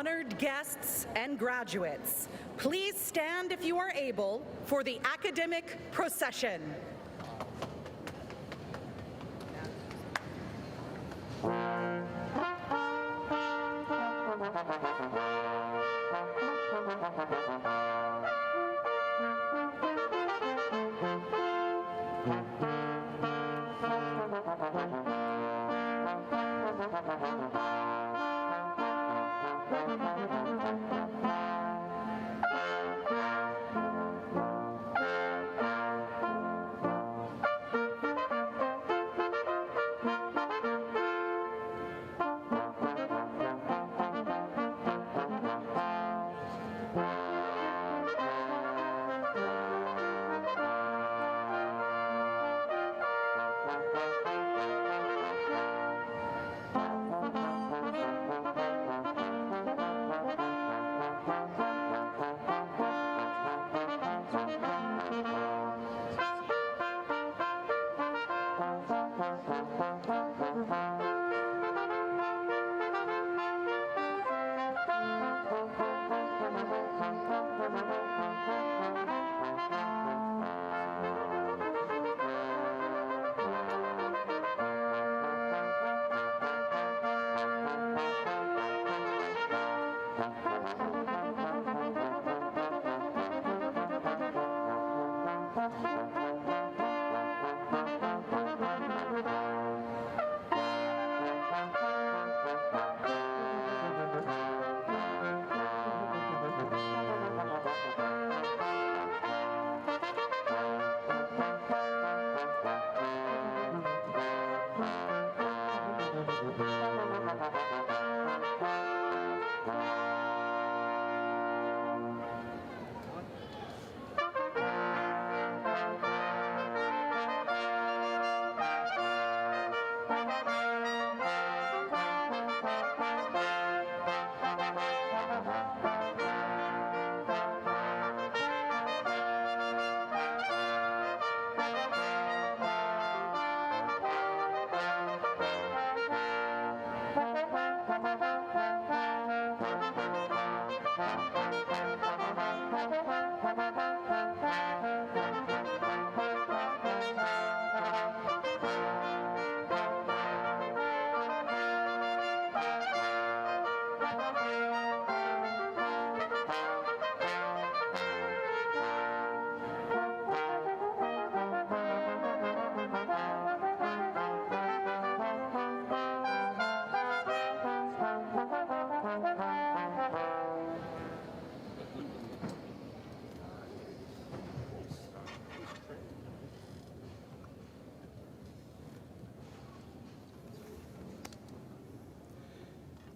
honored guests and graduates, please stand if you are able for the academic procession.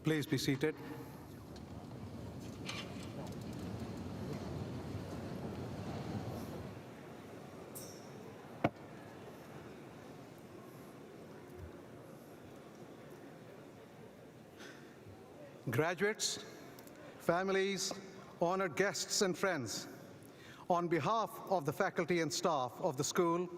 Please be seated. Graduates, families, honored guests and friends, on behalf of the faculty and staff of the school,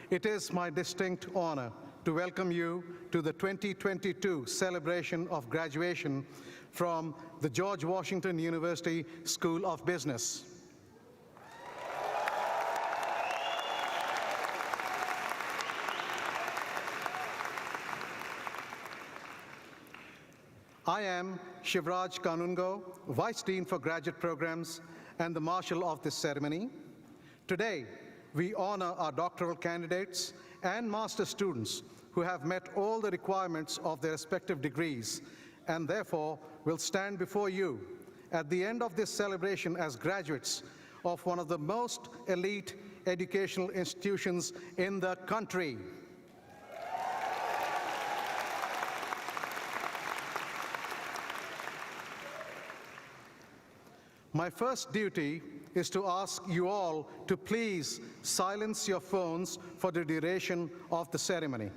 it is my distinct honor to welcome you to the 2022 celebration of graduation from the George Washington University School of Business. I am Shivraj Kanungo, Vice Dean for Graduate Programs and the Marshal of this ceremony. Today, we honor our doctoral candidates and master students who have met all the requirements of their respective degrees and therefore will stand before you at the end of this celebration as graduates of one of the most elite educational institutions in the country. My first duty is to ask you all to please silence your phones for the duration of the ceremony.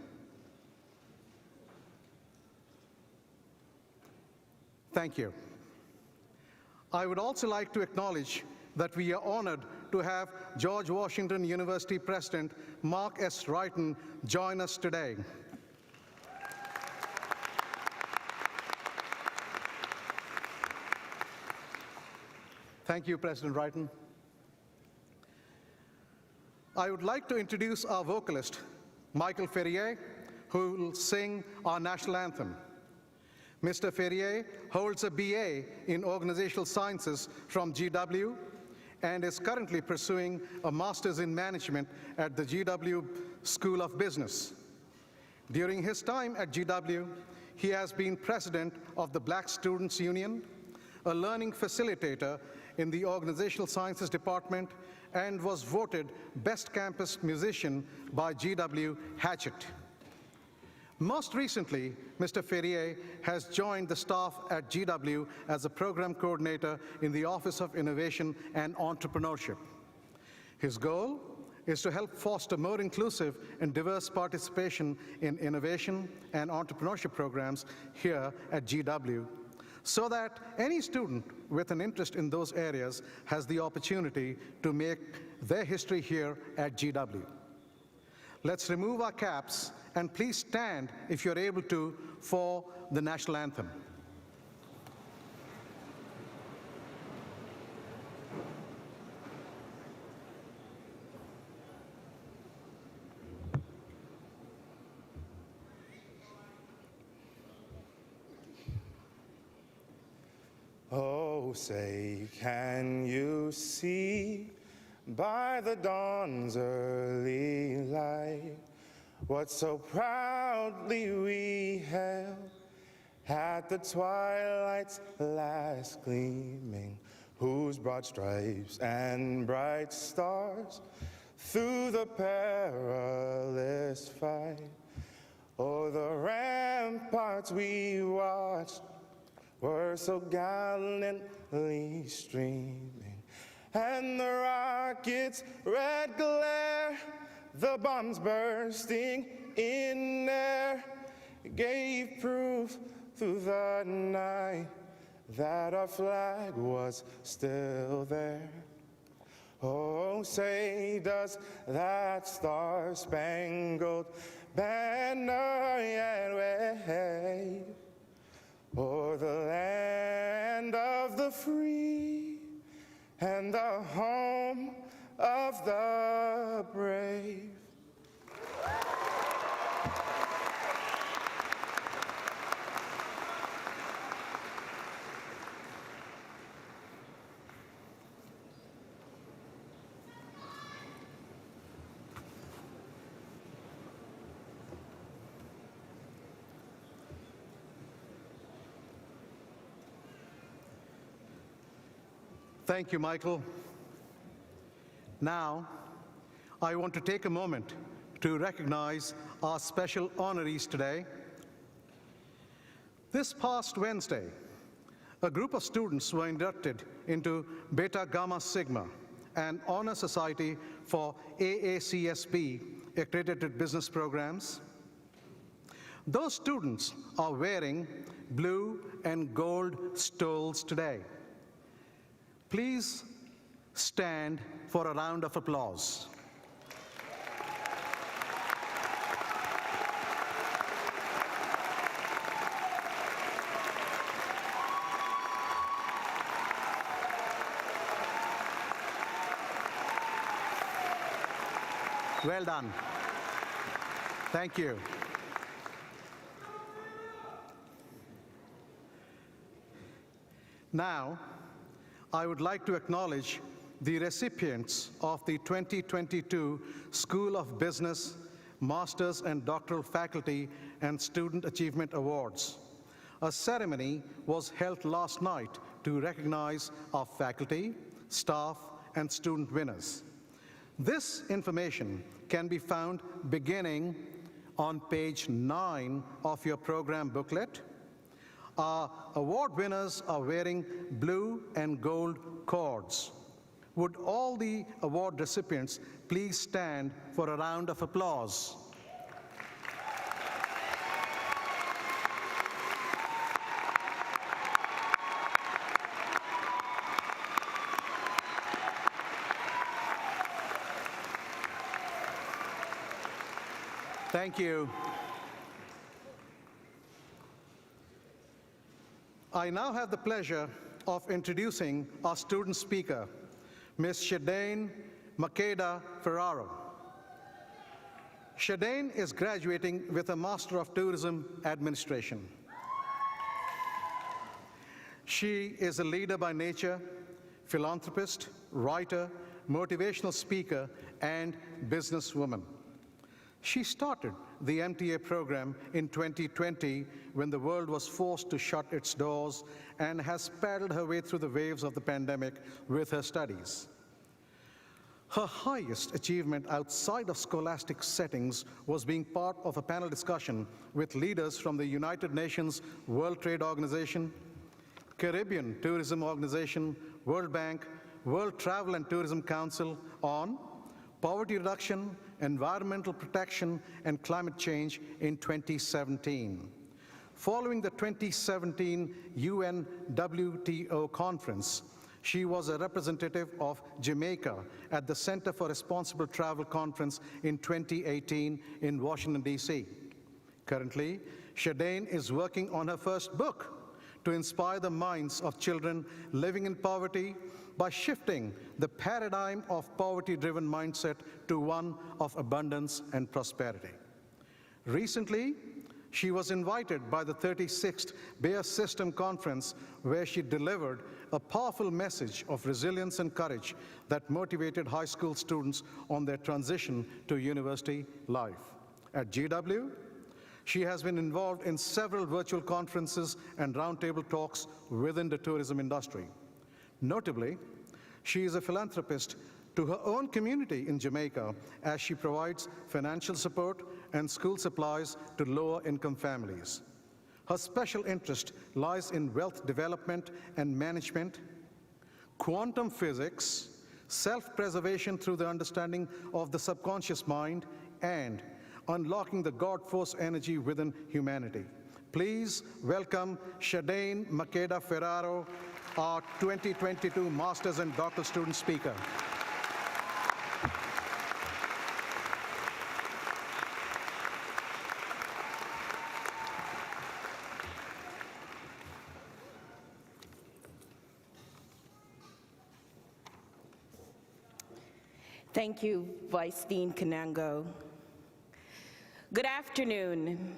Thank you. I would also like to acknowledge that we are honored to have George Washington University President Mark S. Wrighton join us today. Thank you, President Wrighton. I would like to introduce our vocalist, Michael Ferrier, who will sing our national anthem. Mr. Ferrier holds a BA in Organizational Sciences from GW and is currently pursuing a Master's in Management at the GW School of Business. During his time at GW, he has been president of the Black Students Union, a learning facilitator in the Organizational Sciences Department, and was voted Best Campus Musician by GW Hatchet. Most recently, Mr. Ferrier has joined the staff at GW as a program coordinator in the Office of Innovation and Entrepreneurship. His goal is to help foster more inclusive and diverse participation in innovation and entrepreneurship programs here at GW, so that any student with an interest in those areas has the opportunity to make their history here at GW. Let's remove our caps and please stand, if you're able to, for the national anthem. Oh, say, can you see by the dawn's early light what so proudly we hailed at the twilight's last gleaming, whose broad stripes and bright stars through the perilous fight o'er the ramparts we watched were so gallantly streaming, and the rocket's red glare, the bombs bursting in air, gave proof through the night that our flag was still there. Oh, say, does that star-spangled banner yet wave o'er the land of the free and the home of the brave? Thank you, Michael. Now, I want to take a moment to recognize our special honorees today. This past Wednesday, a group of students were inducted into Beta Gamma Sigma, an honor society for AACSB accredited business programs. Those students are wearing blue and gold stoles today. Please stand for a round of applause. Well done. Thank you. Now, I would like to acknowledge the recipients of the 2022 School of Business, Master's and Doctoral Faculty and Student Achievement Awards. A ceremony was held last night to recognize our faculty, staff, and student winners. This information can be found beginning on page 9 of your program booklet. Our award winners are wearing blue and gold cords. Would all the award recipients please stand for a round of applause? Thank you. I now have the pleasure of introducing our student speaker, Ms. Shadane Makeda Ferraro. Shadane is graduating with a Master of Tourism Administration. She is a leader by nature, philanthropist, writer, motivational speaker, and businesswoman. She started the MTA program in 2020 when the world was forced to shut its doors and has paddled her way through the waves of the pandemic with her studies. Her highest achievement outside of scholastic settings was being part of a panel discussion with leaders from the United Nations World Trade Organization, Caribbean Tourism Organization, World Bank, World Travel and Tourism Council on poverty reduction, environmental protection, and climate change in 2017. Following the 2017 UN WTO conference, she was a representative of Jamaica at the Center for Responsible Travel Conference in 2018 in Washington, D.C. Currently, Shadane is working on her first book to inspire the minds of children living in poverty by shifting the paradigm of poverty-driven mindset to one of abundance and prosperity. Recently, she was invited by the 36th Bear System Conference, where she delivered a powerful message of resilience and courage that motivated high school students on their transition to university life. At GW, she has been involved in several virtual conferences and roundtable talks within the tourism industry. Notably, she is a philanthropist to her own community in Jamaica as she provides financial support and school supplies to lower-income families. Her special interest lies in wealth development and management, quantum physics, self-preservation through the understanding of the subconscious mind, and unlocking the God force energy within humanity. Please welcome Shadane Makeda Ferraro, our 2022 Masters and Doctoral student speaker. Thank you, Vice Dean Kanango. Good afternoon.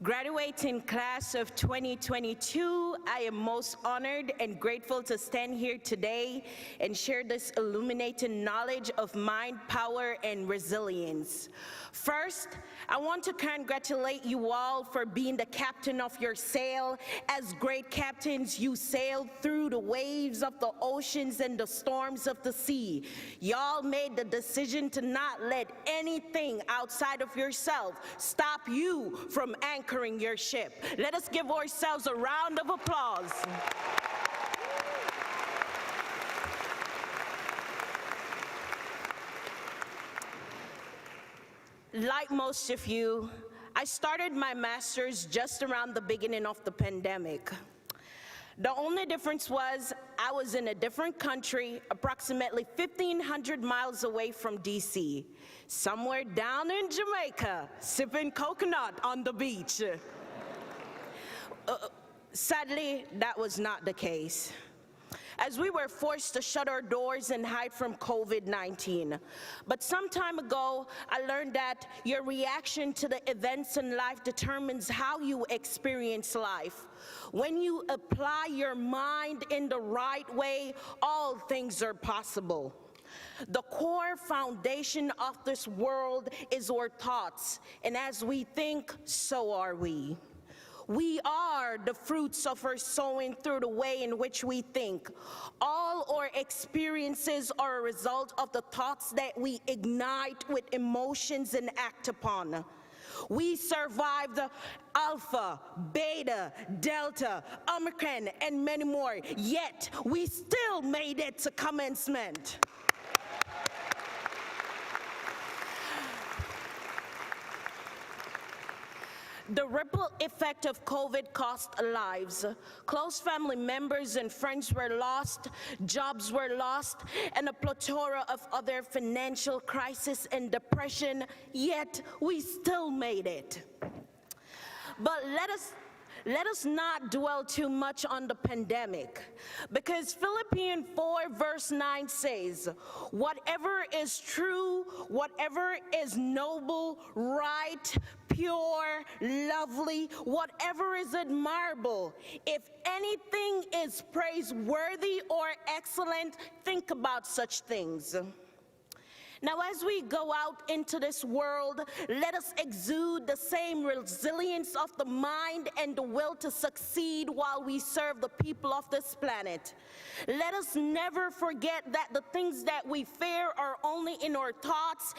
Graduating class of 2022, I am most honored and grateful to stand here today and share this illuminating knowledge of mind, power, and resilience. First, I want to congratulate you all for being the captain of your sail. As great captains, you sailed through the waves of the oceans and the storms of the sea. Y'all made the decision to not let anything outside of yourself stop you from anchoring your ship. Let us give ourselves a round of applause. Like most of you, I started my master's just around the beginning of the pandemic. The only difference was I was in a different country, approximately 1,500 miles away from DC, somewhere down in Jamaica, sipping coconut on the beach. Sadly, that was not the case, as we were forced to shut our doors and hide from COVID-19. But some time ago, I learned that your reaction to the events in life determines how you experience life. When you apply your mind in the right way, all things are possible. The core foundation of this world is our thoughts, and as we think, so are we. We are the fruits of our sowing through the way in which we think. All our experiences are a result of the thoughts that we ignite with emotions and act upon. We survived Alpha, Beta, Delta, Omicron, and many more, yet we still made it to commencement. The ripple effect of COVID cost lives. Close family members and friends were lost, jobs were lost, and a plethora of other financial crisis and depression, yet we still made it. But let us not dwell too much on the pandemic, because Philippians 4 verse 9 says, whatever is true, whatever is noble, right, pure, lovely, whatever is admirable, if anything is praiseworthy or excellent, think about such things. Now, as we go out into this world, let us exude the same resilience of the mind and the will to succeed while we serve the people of this planet. Let us never forget that the things that we fear are only in our thoughts,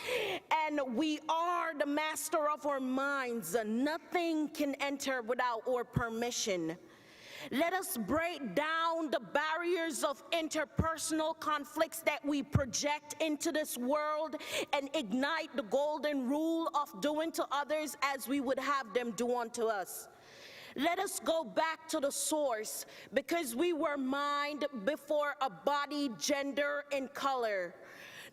and we are the master of our minds. Nothing can enter without our permission. Let us break down the barriers of interpersonal conflicts that we project into this world and ignite the golden rule of doing to others as we would have them do unto us. Let us go back to the source, because we were mind before a body, gender, and color.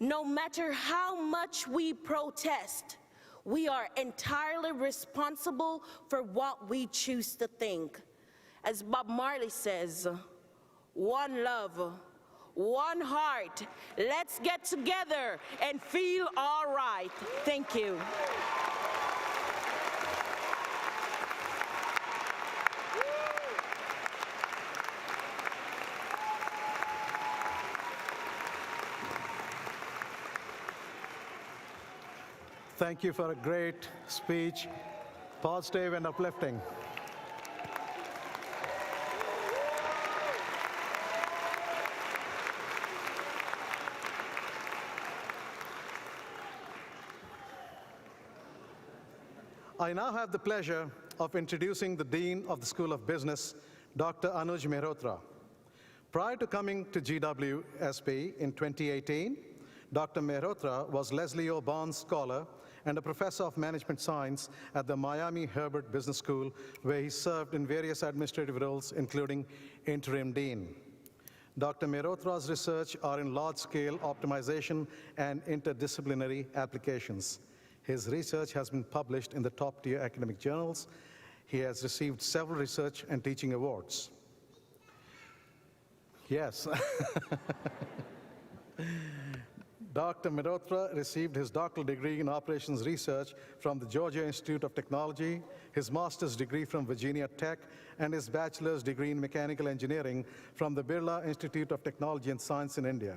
No matter how much we protest, we are entirely responsible for what we choose to think. As Bob Marley says, one love, one heart. Let's get together and feel all right. Thank you. Thank you for a great speech, positive and uplifting. I now have the pleasure of introducing the Dean of the School of Business, Dr. Anuj Mehrotra. Prior to coming to GWSB in 2018, Dr. Mehrotra was Leslie O. Barnes Scholar and a professor of management science at the Miami Herbert Business School, where he served in various administrative roles, including interim dean. Dr. Mehrotra's research are in large-scale optimization and interdisciplinary applications. His research has been published in the top-tier academic journals. He has received several research and teaching awards. Yes. Dr. Mehrotra received his doctoral degree in operations research from the Georgia Institute of Technology, his master's degree from Virginia Tech, and his bachelor's degree in mechanical engineering from the Birla Institute of Technology and Science in India.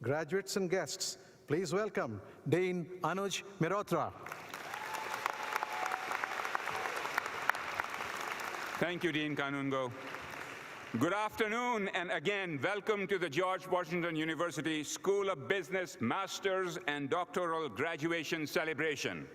Graduates and guests, please welcome Dean Anuj Mehrotra. Thank you, Dean Kanungo. Good afternoon, and again, welcome to the George Washington University School of Business Master's and Doctoral Graduation Celebration.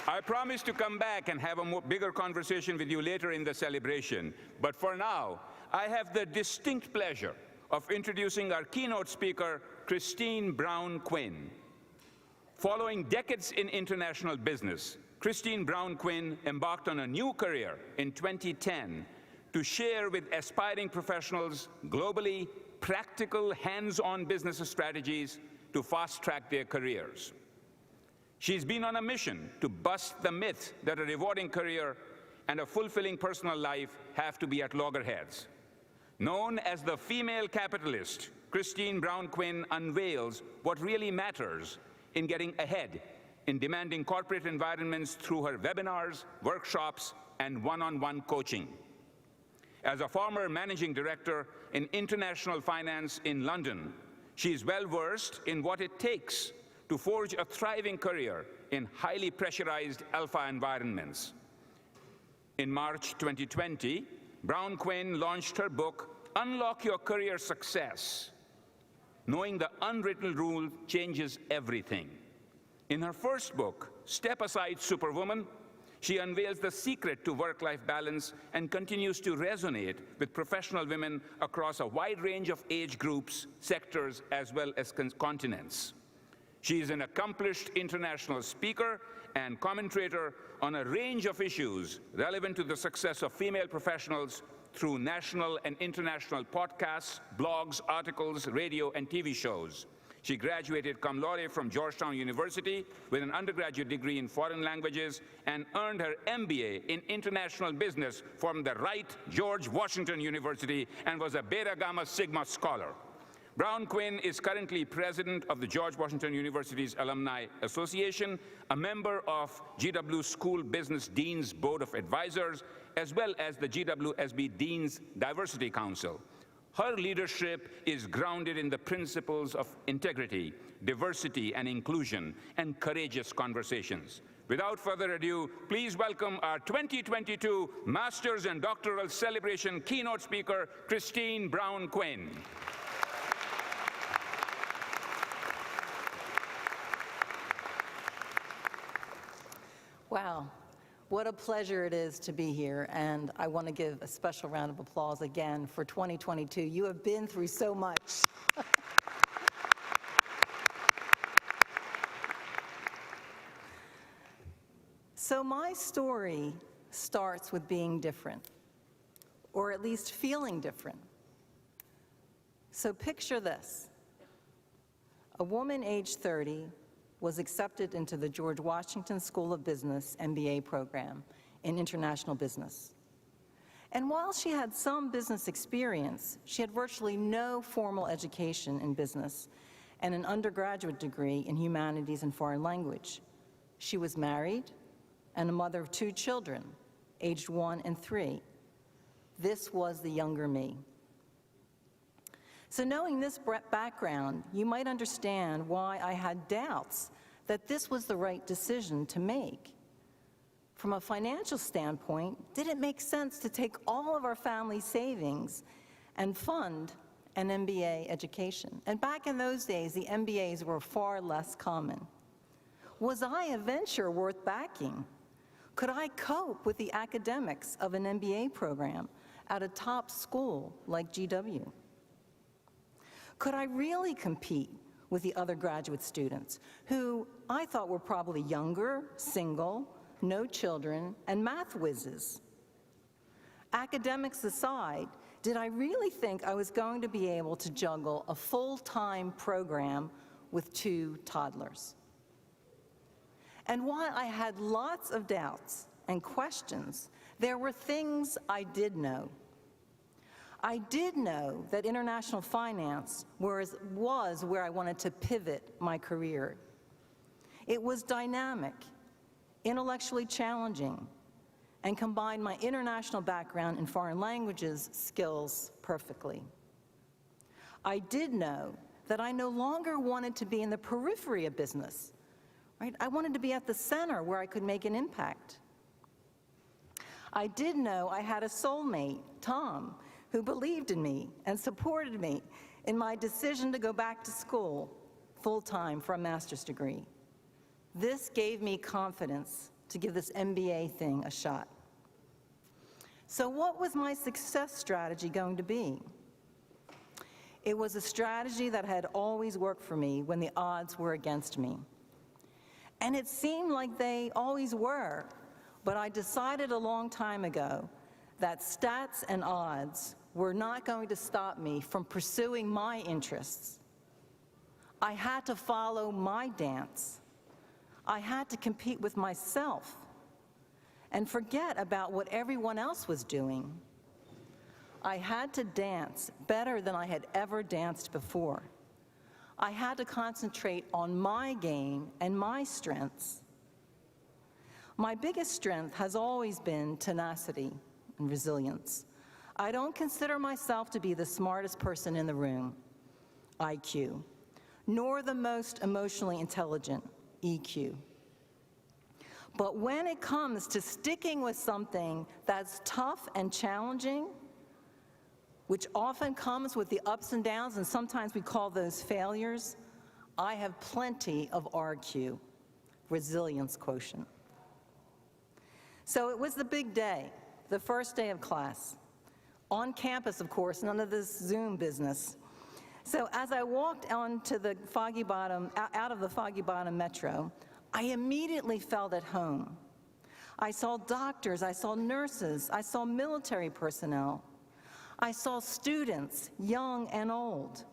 I promise to come back and have a bigger conversation with you later in the celebration, but for now, I have the distinct pleasure of introducing our keynote speaker, Christine Brown Quinn. Following decades in international business, Christine Brown Quinn embarked on a new career in 2010 to share with aspiring professionals globally practical, hands-on business strategies to fast-track their careers. She's been on a mission to bust the myth that a rewarding career and a fulfilling personal life have to be at loggerheads. Known as the female capitalist, Christine Brown Quinn unveils what really matters in getting ahead in demanding corporate environments through her webinars, workshops, and one-on-one coaching. As a former managing director in international finance in London, she is well-versed in what it takes to forge a thriving career in highly pressurized alpha environments. In March 2020, Brown Quinn launched her book, Unlock Your Career Success. Knowing the unwritten rule changes everything. In her first book, Step Aside Superwoman, she unveils the secret to work-life balance and continues to resonate with professional women across a wide range of age groups, sectors, as well as continents. She is an accomplished international speaker and commentator on a range of issues relevant to the success of female professionals through national and international podcasts, blogs, articles, radio, and TV shows. She graduated cum laude from Georgetown University with an undergraduate degree in foreign languages and earned her MBA in international business from the Wright George Washington University and was a Beta Gamma Sigma scholar. Brown Quinn is currently president of the George Washington University's Alumni Association, a member of GW School Business Dean's Board of Advisors, as well as the GWSB Dean's Diversity Council. Her leadership is grounded in the principles of integrity, diversity and inclusion, and courageous conversations. Without further ado, please welcome our 2022 Masters and Doctoral Celebration keynote speaker, Christine Brown Quinn. Wow, what a pleasure it is to be here, and I want to give a special round of applause again for 2022. You have been through so much. So my story starts with being different, or at least feeling different. So picture this. A woman aged 30 was accepted into the George Washington School of Business MBA program in international business. And while she had some business experience, she had virtually no formal education in business and an undergraduate degree in humanities and foreign language. She was married and a mother of 2 children, aged 1 and 3. This was the younger me. So knowing this background, you might understand why I had doubts that this was the right decision to make. From a financial standpoint, did it make sense to take all of our family savings and fund an MBA education? And back in those days, the MBAs were far less common. Was I a venture worth backing? Could I cope with the academics of an MBA program at a top school like GW? Could I really compete with the other graduate students who I thought were probably younger, single, no children, and math whizzes? Academics aside, did I really think I was going to be able to juggle a full-time program with 2 toddlers? And while I had lots of doubts and questions, there were things I did know. I did know that international finance was where I wanted to pivot my career. It was dynamic, intellectually challenging, and combined my international background in foreign languages skills perfectly. I did know that I no longer wanted to be in the periphery of business, right? I wanted to be at the center where I could make an impact. I did know I had a soulmate, Tom, who believed in me and supported me in my decision to go back to school full-time for a master's degree. This gave me confidence to give this MBA thing a shot. So what was my success strategy going to be? It was a strategy that had always worked for me when the odds were against me. And it seemed like they always were, but I decided a long time ago that stats and odds were not going to stop me from pursuing my interests. I had to follow my dance. I had to compete with myself and forget about what everyone else was doing. I had to dance better than I had ever danced before. I had to concentrate on my game and my strengths. My biggest strength has always been tenacity and resilience. I don't consider myself to be the smartest person in the room, IQ, nor the most emotionally intelligent, EQ. But when it comes to sticking with something that's tough and challenging, which often comes with the ups and downs, and sometimes we call those failures, I have plenty of RQ, resilience quotient. So it was the big day, the first day of class. On campus, of course, none of this Zoom business. So as I walked onto the Foggy Bottom, out of the Foggy Bottom Metro, I immediately felt at home. I saw doctors, I saw nurses, I saw military personnel. I saw students, young and old.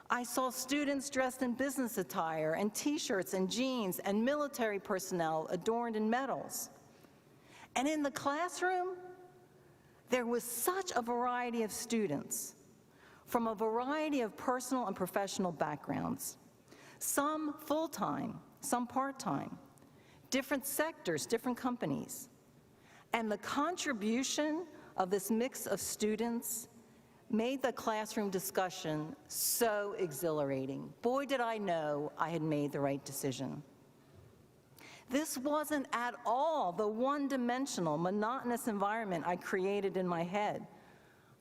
I saw students dressed in business attire and t-shirts and jeans and military personnel adorned in medals. And in the classroom, there was such a variety of students from a variety of personal and professional backgrounds, some full-time, some part-time, different sectors, different companies. And the contribution of this mix of students made the classroom discussion so exhilarating. Boy, did I know I had made the right decision. This wasn't at all the one-dimensional, monotonous environment I created in my head.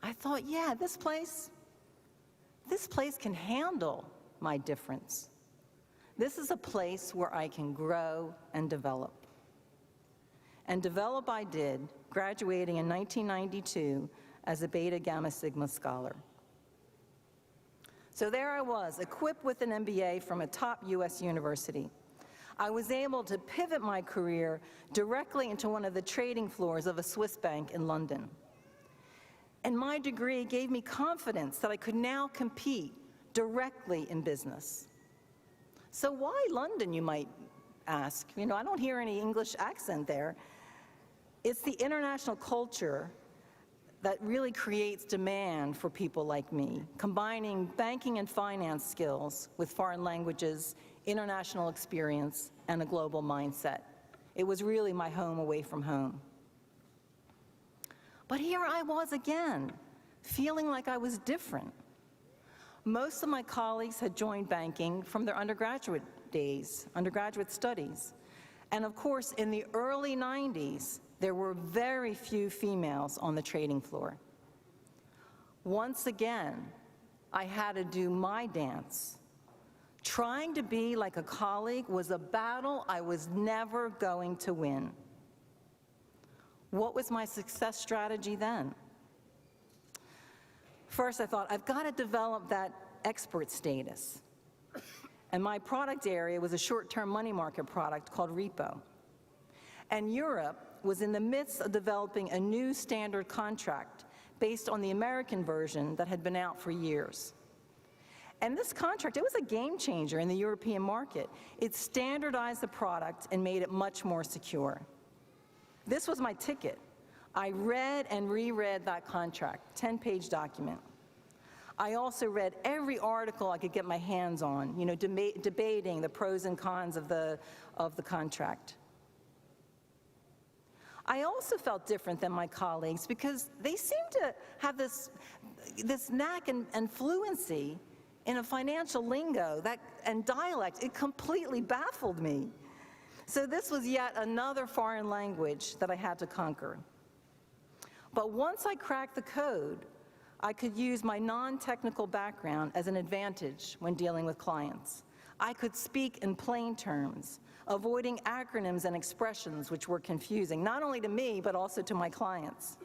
I thought, yeah, this place can handle my difference. This is a place where I can grow and develop. And develop I did, graduating in 1992 as a Beta Gamma Sigma scholar. So there I was, equipped with an MBA from a top US university. I was able to pivot my career directly into one of the trading floors of a Swiss bank in London. And my degree gave me confidence that I could now compete directly in business. So why London, you might ask? You know, I don't hear any English accent there. It's the international culture that really creates demand for people like me, combining banking and finance skills with foreign languages, international experience, and a global mindset. It was really my home away from home. But here I was again, feeling like I was different. Most of my colleagues had joined banking from their undergraduate days, undergraduate studies. And of course, in the early 90s, there were very few females on the trading floor. Once again, I had to do my dance. Trying to be like a colleague was a battle I was never going to win. What was my success strategy then? First, I thought, I've got to develop that expert status. And my product area was a short-term money market product called repo. And Europe was in the midst of developing a new standard contract based on the American version that had been out for years. And this contract, it was a game changer in the European market. It standardized the product and made it much more secure. This was my ticket. I read and reread that contract, 10-page document. I also read every article I could get my hands on, you know, debating the pros and cons of the contract. I also felt different than my colleagues because they seemed to have this knack and fluency in a financial lingo and dialect. It completely baffled me. So this was yet another foreign language that I had to conquer. But once I cracked the code, I could use my non-technical background as an advantage when dealing with clients. I could speak in plain terms, avoiding acronyms and expressions which were confusing, not only to me, but also to my clients.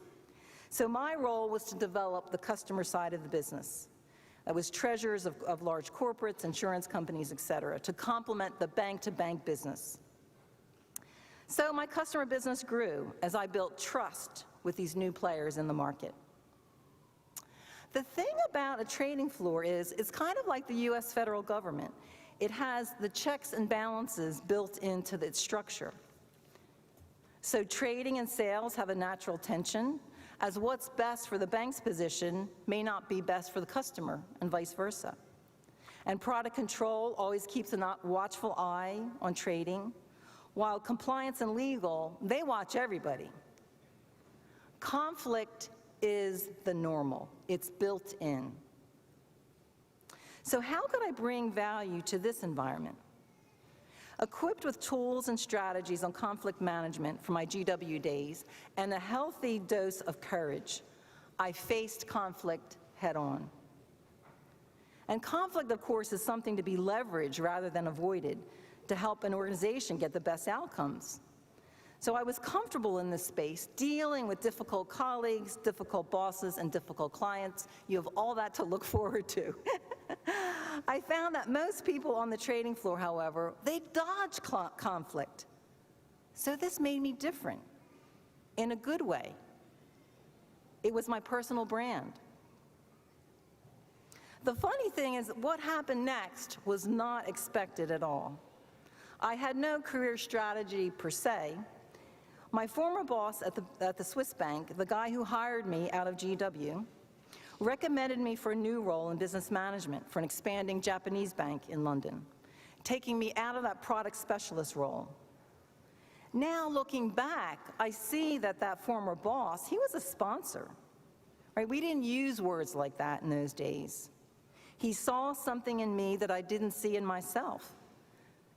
So my role was to develop the customer side of the business. That was treasurers of large corporates, insurance companies, et cetera, to complement the bank-to-bank business. So my customer business grew as I built trust with these new players in the market. The thing about a trading floor is it's kind of like the US federal government. It has the checks and balances built into its structure. So trading and sales have a natural tension, as what's best for the bank's position may not be best for the customer, and vice versa. And product control always keeps a watchful eye on trading, while compliance and legal, they watch everybody. Conflict is the normal. It's built in. So how could I bring value to this environment? Equipped with tools and strategies on conflict management from my GW days and a healthy dose of courage, I faced conflict head-on. And conflict, of course, is something to be leveraged rather than avoided to help an organization get the best outcomes. So I was comfortable in this space, dealing with difficult colleagues, difficult bosses, and difficult clients. You have all that to look forward to. I found that most people on the trading floor, however, they dodge conflict. So this made me different, in a good way. It was my personal brand. The funny thing is, what happened next was not expected at all. I had no career strategy per se. My former boss at the Swiss bank, the guy who hired me out of GW, recommended me for a new role in business management for an expanding Japanese bank in London, taking me out of that product specialist role. Now, looking back, I see that that former boss, he was a sponsor, right? We didn't use words like that in those days. He saw something in me that I didn't see in myself,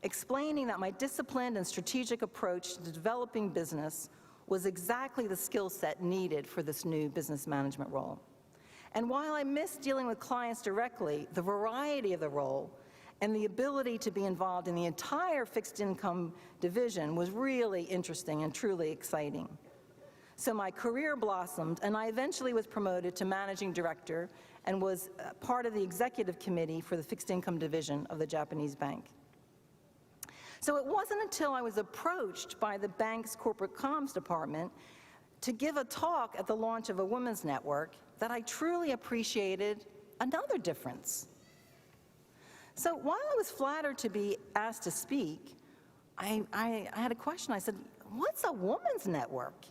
explaining that my disciplined and strategic approach to developing business was exactly the skill set needed for this new business management role. And while I missed dealing with clients directly, the variety of the role and the ability to be involved in the entire fixed income division was really interesting and truly exciting. So my career blossomed, and I eventually was promoted to managing director and was part of the executive committee for the fixed income division of the Japanese bank. So it wasn't until I was approached by the bank's corporate comms department to give a talk at the launch of a women's network that I truly appreciated another difference. So while I was flattered to be asked to speak, I had a question. I said, what's a women's network?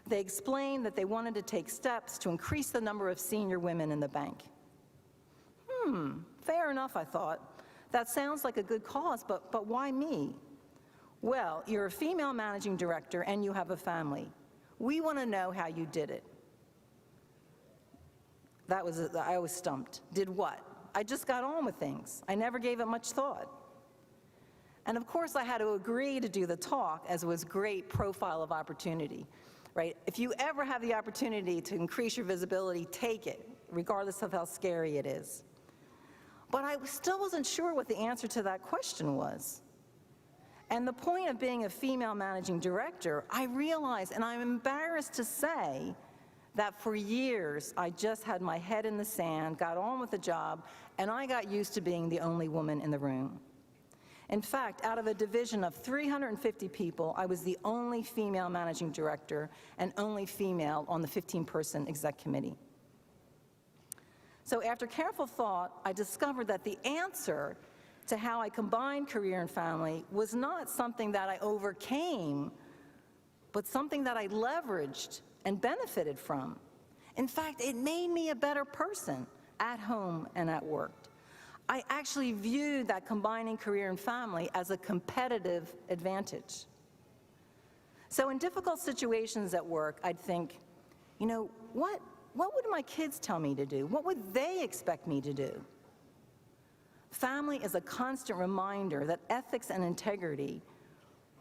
They explained that they wanted to take steps to increase the number of senior women in the bank. Fair enough, I thought. That sounds like a good cause, but why me? Well, you're a female managing director and you have a family. We want to know how you did it. I was stumped. Did what? I just got on with things. I never gave it much thought. And of course, I had to agree to do the talk, as it was a great profile of opportunity, right? If you ever have the opportunity to increase your visibility, take it, regardless of how scary it is. But I still wasn't sure what the answer to that question was. And the point of being a female managing director, I realized, and I'm embarrassed to say, that for years I just had my head in the sand, got on with the job, and I got used to being the only woman in the room. In fact, out of a division of 350 people, I was the only female managing director and only female on the 15-person exec committee. So after careful thought, I discovered that the answer to how I combined career and family was not something that I overcame, but something that I leveraged and benefited from. In fact, it made me a better person at home and at work. I actually viewed that combining career and family as a competitive advantage. So in difficult situations at work, I'd think, you know, what would my kids tell me to do? What would they expect me to do? Family is a constant reminder that ethics and integrity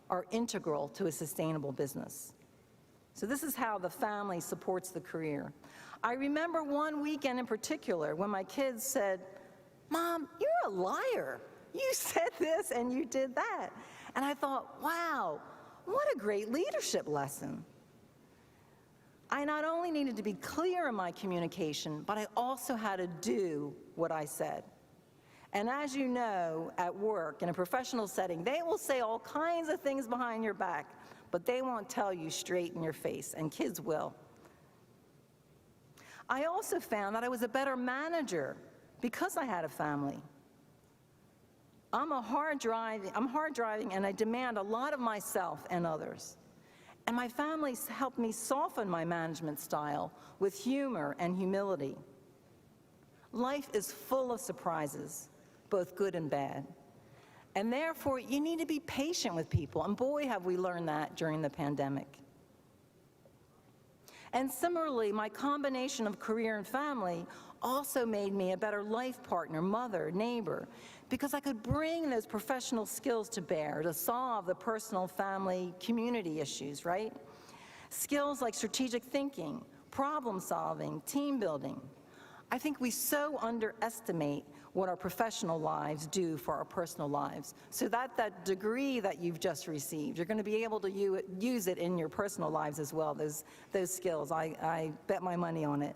are integral to a sustainable business. So this is how the family supports the career. I remember one weekend in particular when my kids said, "Mom, you're a liar. You said this and you did that." And I thought, wow, what a great leadership lesson. I not only needed to be clear in my communication, but I also had to do what I said. And as you know, at work, in a professional setting, they will say all kinds of things behind your back, but they won't tell you straight in your face, and kids will. I also found that I was a better manager because I had a family. I'm hard driving, and I demand a lot of myself and others. And my family helped me soften my management style with humor and humility. Life is full of surprises, both good and bad. And therefore, you need to be patient with people, and boy, have we learned that during the pandemic. And similarly, my combination of career and family also made me a better life partner, mother, neighbor, because I could bring those professional skills to bear to solve the personal, family, community issues, right? Skills like strategic thinking, problem solving, team building. I think we so underestimate what our professional lives do for our personal lives. So that degree that you've just received, you're going to be able to use it in your personal lives as well, those skills. I bet my money on it.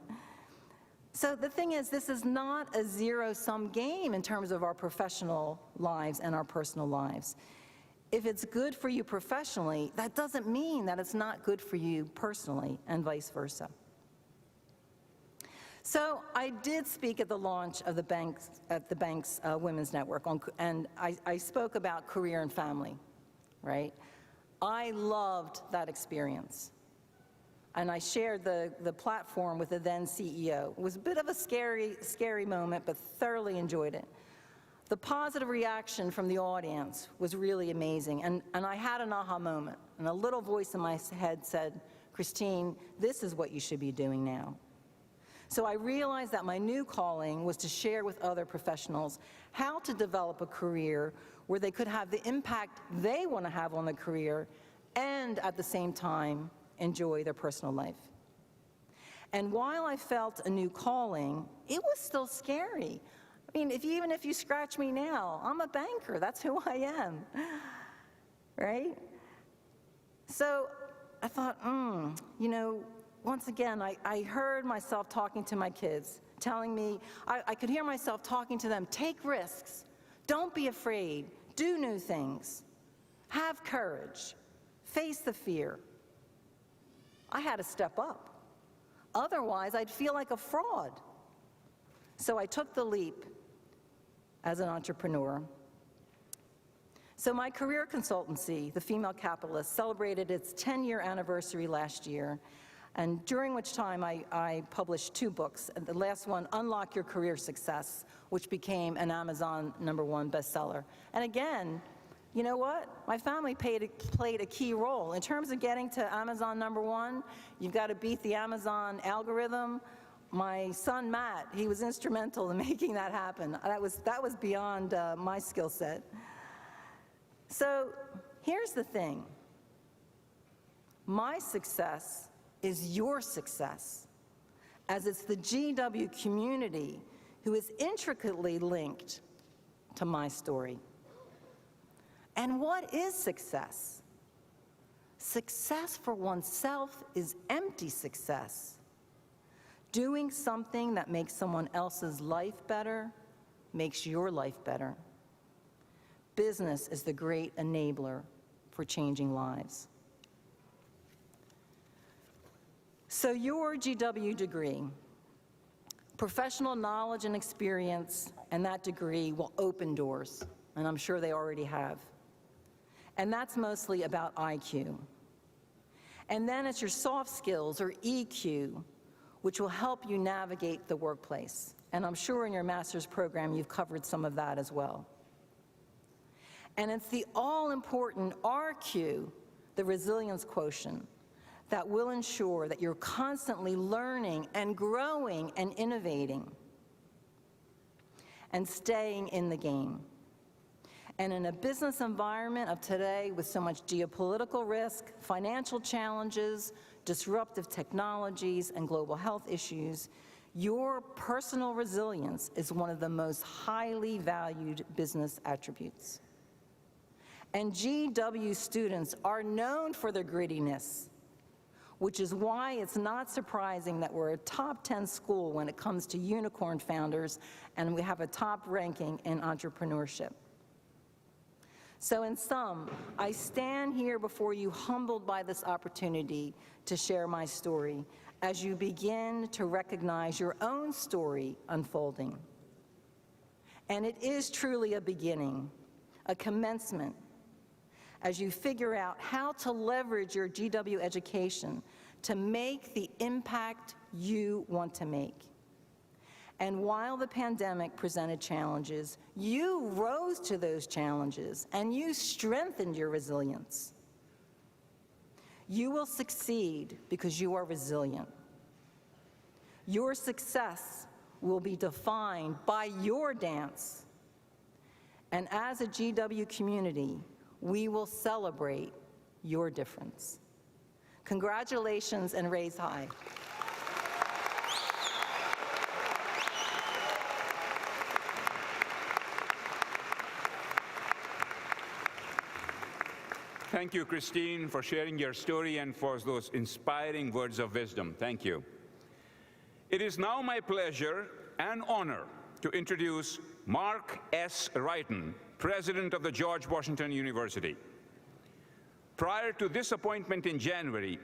So the thing is, this is not a zero-sum game in terms of our professional lives and our personal lives. If it's good for you professionally, that doesn't mean that it's not good for you personally, and vice versa. So I did speak at the launch of the bank's Women's Network, and I spoke about career and family, right? I loved that experience. And I shared the platform with the then CEO. It was a bit of a scary moment, but thoroughly enjoyed it. The positive reaction from the audience was really amazing, and I had an aha moment, and a little voice in my head said, Christine, this is what you should be doing now. So I realized that my new calling was to share with other professionals how to develop a career where they could have the impact they want to have on the career and at the same time enjoy their personal life. And while I felt a new calling, it was still scary. I mean, even if you scratch me now, I'm a banker, that's who I am, right? So I thought, you know, once again, I heard myself talking to my kids, telling me, I could hear myself talking to them, take risks, don't be afraid, do new things, have courage, face the fear. I had to step up. Otherwise, I'd feel like a fraud. So I took the leap as an entrepreneur. So my career consultancy, The Female Capitalist, celebrated its 10-year anniversary last year, and during which time I published 2 books. The last one, Unlock Your Career Success, which became an Amazon #1 bestseller. And again, you know what? My family played a key role. In terms of getting to Amazon #1, you've got to beat the Amazon algorithm. My son, Matt, he was instrumental in making that happen. That was beyond my skill set. So here's the thing. My success is your success, as it's the GW community who is intricately linked to my story. And what is success? Success for oneself is empty success. Doing something that makes someone else's life better makes your life better. Business is the great enabler for changing lives. So your GW degree, professional knowledge and experience, and that degree will open doors, and I'm sure they already have. And that's mostly about IQ. And then it's your soft skills, or EQ, which will help you navigate the workplace. And I'm sure in your master's program you've covered some of that as well. And it's the all-important RQ, the resilience quotient, that will ensure that you're constantly learning and growing and innovating and staying in the game. And in a business environment of today with so much geopolitical risk, financial challenges, disruptive technologies, and global health issues, your personal resilience is one of the most highly valued business attributes. And GW students are known for their grittiness, which is why it's not surprising that we're a top 10 school when it comes to unicorn founders, and we have a top ranking in entrepreneurship. So in sum, I stand here before you humbled by this opportunity to share my story as you begin to recognize your own story unfolding. And it is truly a beginning, a commencement, as you figure out how to leverage your GW education to make the impact you want to make. And while the pandemic presented challenges, you rose to those challenges and you strengthened your resilience. You will succeed because you are resilient. Your success will be defined by your dance. And as a GW community, we will celebrate your difference. Congratulations and raise high. Thank you, Christine, for sharing your story and for those inspiring words of wisdom. Thank you. It is now my pleasure and honor to introduce Mark S. Wrighton, President of the George Washington University. Prior to this appointment in January,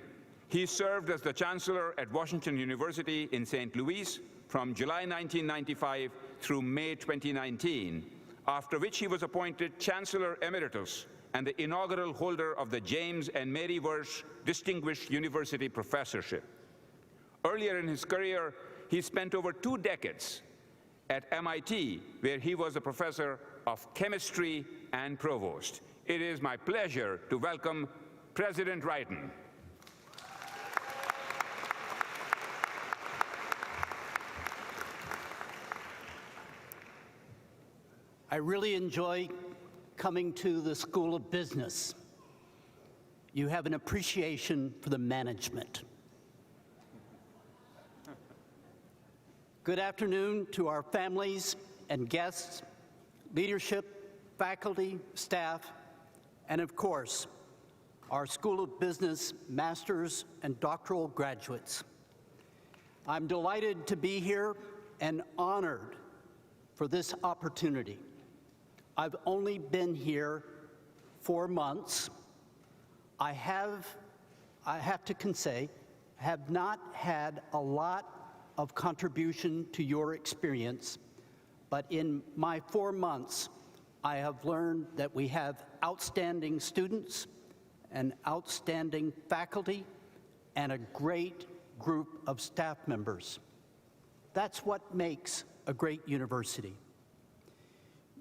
he served as the Chancellor at Washington University in St. Louis from July 1995 through May 2019, after which he was appointed Chancellor Emeritus and the inaugural holder of the James and Mary Worsh Distinguished University Professorship. Earlier in his career, he spent over 2 decades at MIT, where he was a professor of chemistry and provost. It is my pleasure to welcome President Wrighton. I really enjoy coming to the School of Business. You have an appreciation for the management. Good afternoon to our families and guests, leadership, faculty, staff, and of course, our School of Business masters and doctoral graduates. I'm delighted to be here and honored for this opportunity. I've only been here 4 months. I have to say, have not had a lot of contribution to your experience, but in my 4 months, I have learned that we have outstanding students and outstanding faculty and a great group of staff members. That's what makes a great university.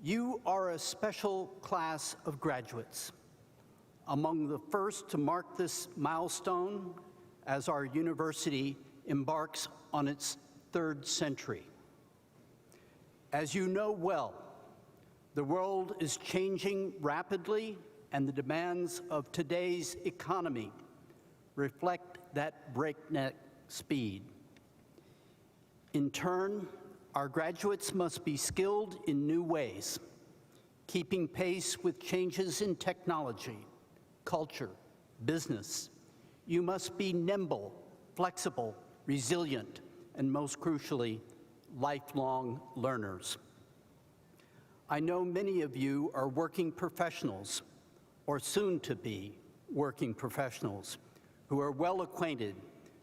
You are a special class of graduates, among the first to mark this milestone as our university embarks on its 3rd century. As you know well, the world is changing rapidly, and the demands of today's economy reflect that breakneck speed. In turn, our graduates must be skilled in new ways, keeping pace with changes in technology, culture, business. You must be nimble, flexible, resilient, and most crucially, lifelong learners. I know many of you are working professionals, or soon to be working professionals, who are well acquainted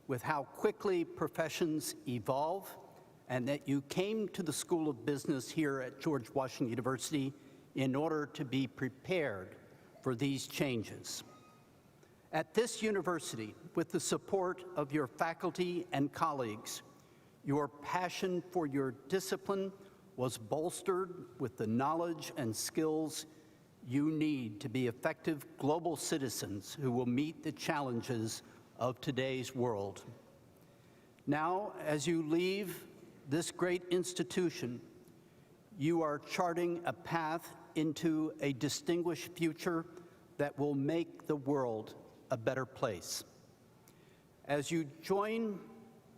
with how quickly professions evolve, and that you came to the School of Business here at George Washington University in order to be prepared for these changes. At this university, with the support of your faculty and colleagues, your passion for your discipline was bolstered with the knowledge and skills you need to be effective global citizens who will meet the challenges of today's world. Now, as you leave this great institution, you are charting a path into a distinguished future that will make the world a better place. As you join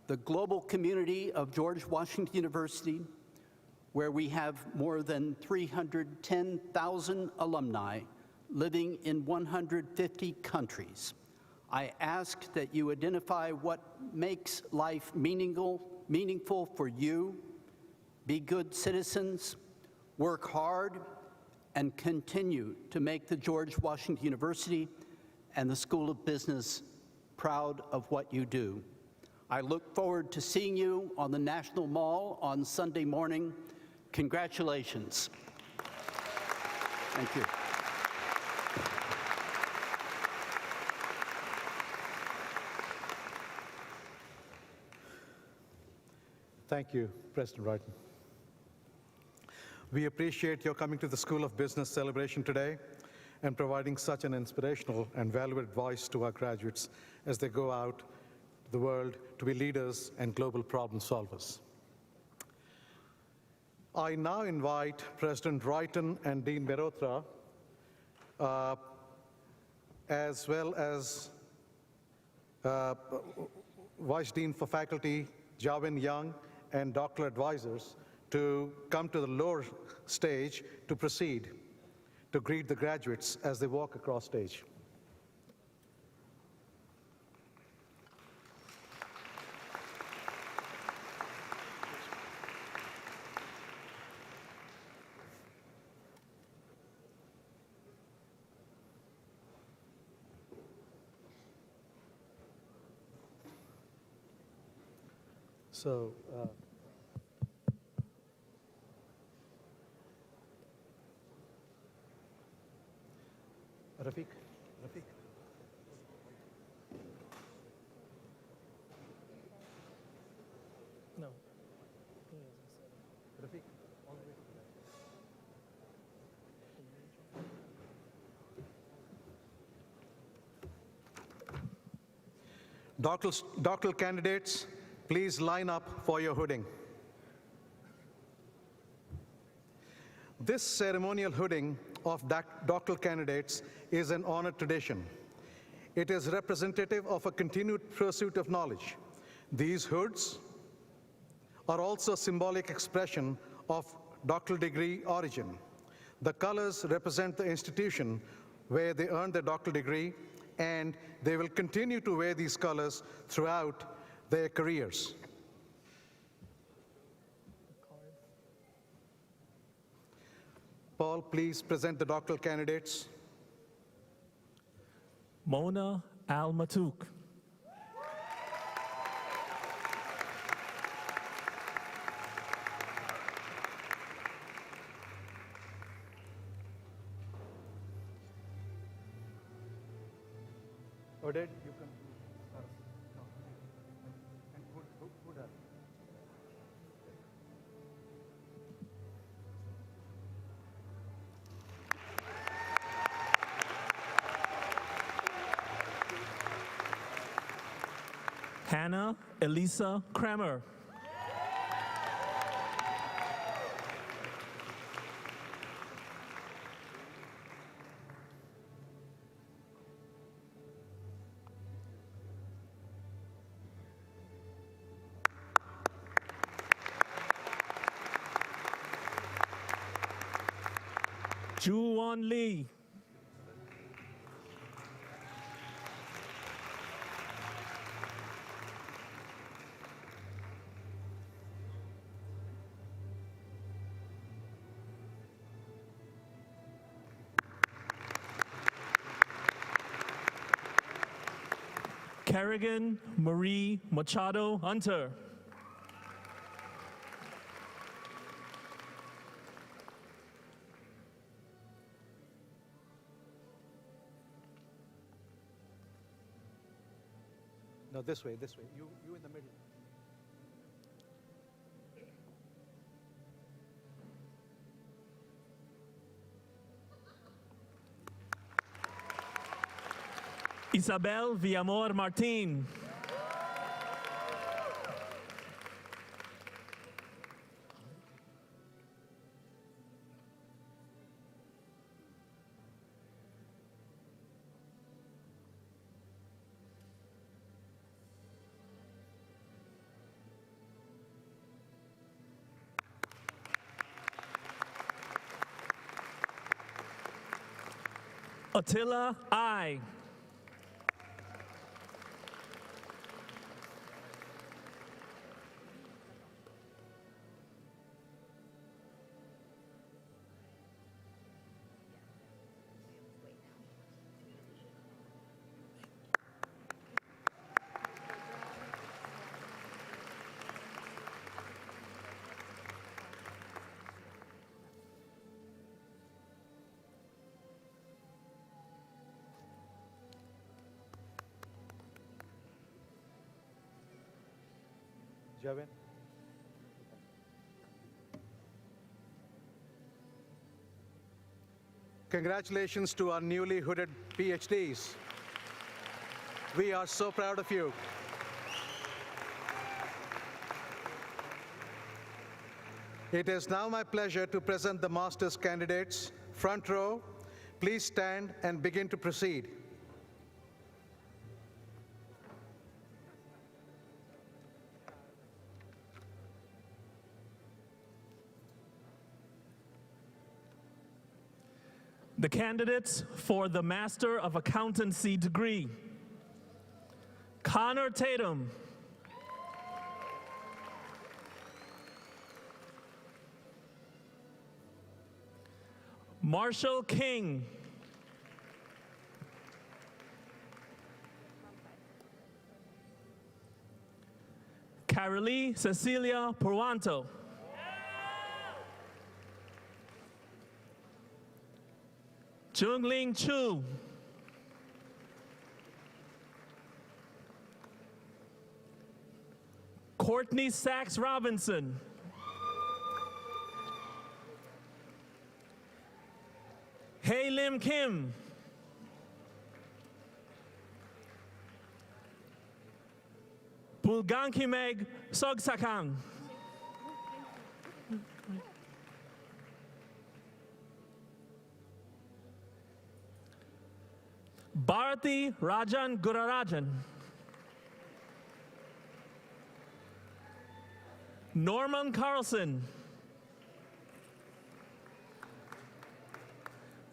the global community of George Washington University, where we have more than 310,000 alumni living in 150 countries, I ask that you identify what makes life meaningful for you, be good citizens, work hard, and continue to make the George Washington University and the School of Business proud of what you do. I look forward to seeing you on the National Mall on Sunday morning. Congratulations. Thank you. Thank you, President Wrighton. We appreciate your coming to the School of Business celebration today and providing such an inspirational and valuable advice to our graduates as they go out the world to be leaders and global problem solvers. I now invite President Wrighton and Dean Mehrotra, as well as Vice Dean for Faculty Javin Young and doctoral advisors to come to the lower stage to proceed to greet the graduates as they walk across stage. So, Rafiq. Rafiq. No. Rafiq. Doctoral candidates, please line up for your hooding. This ceremonial hooding of doctoral candidates is an honored tradition. It is representative of a continued pursuit of knowledge. These hoods are also a symbolic expression of doctoral degree origin. The colors represent the institution where they earned their doctoral degree, and they will continue to wear these colors throughout their careers. Paul, please present the doctoral candidates. Mona Al-Matouk. Oded, you can start. And who does? Hannah Elisa Kramer. Ju-Won Lee. Kerrigan Marie Machado Hunter. No, this way. You in the middle. Isabel Villamor Martin. Attila I. Javin. Congratulations to our newly hooded PhDs. We are so proud of you. It is now my pleasure to present the master's candidates. Front row, please stand and begin to proceed. The candidates for the Master of Accountancy degree: Connor Tatum. Marshall King. Carolee Cecilia Perwanto. Jungling Chu. Courtney Sachs Robinson. Hey Lim Kim. Bulgankimeg Sogsakang. Bharati Rajan Gurarajan. Norman Carlson.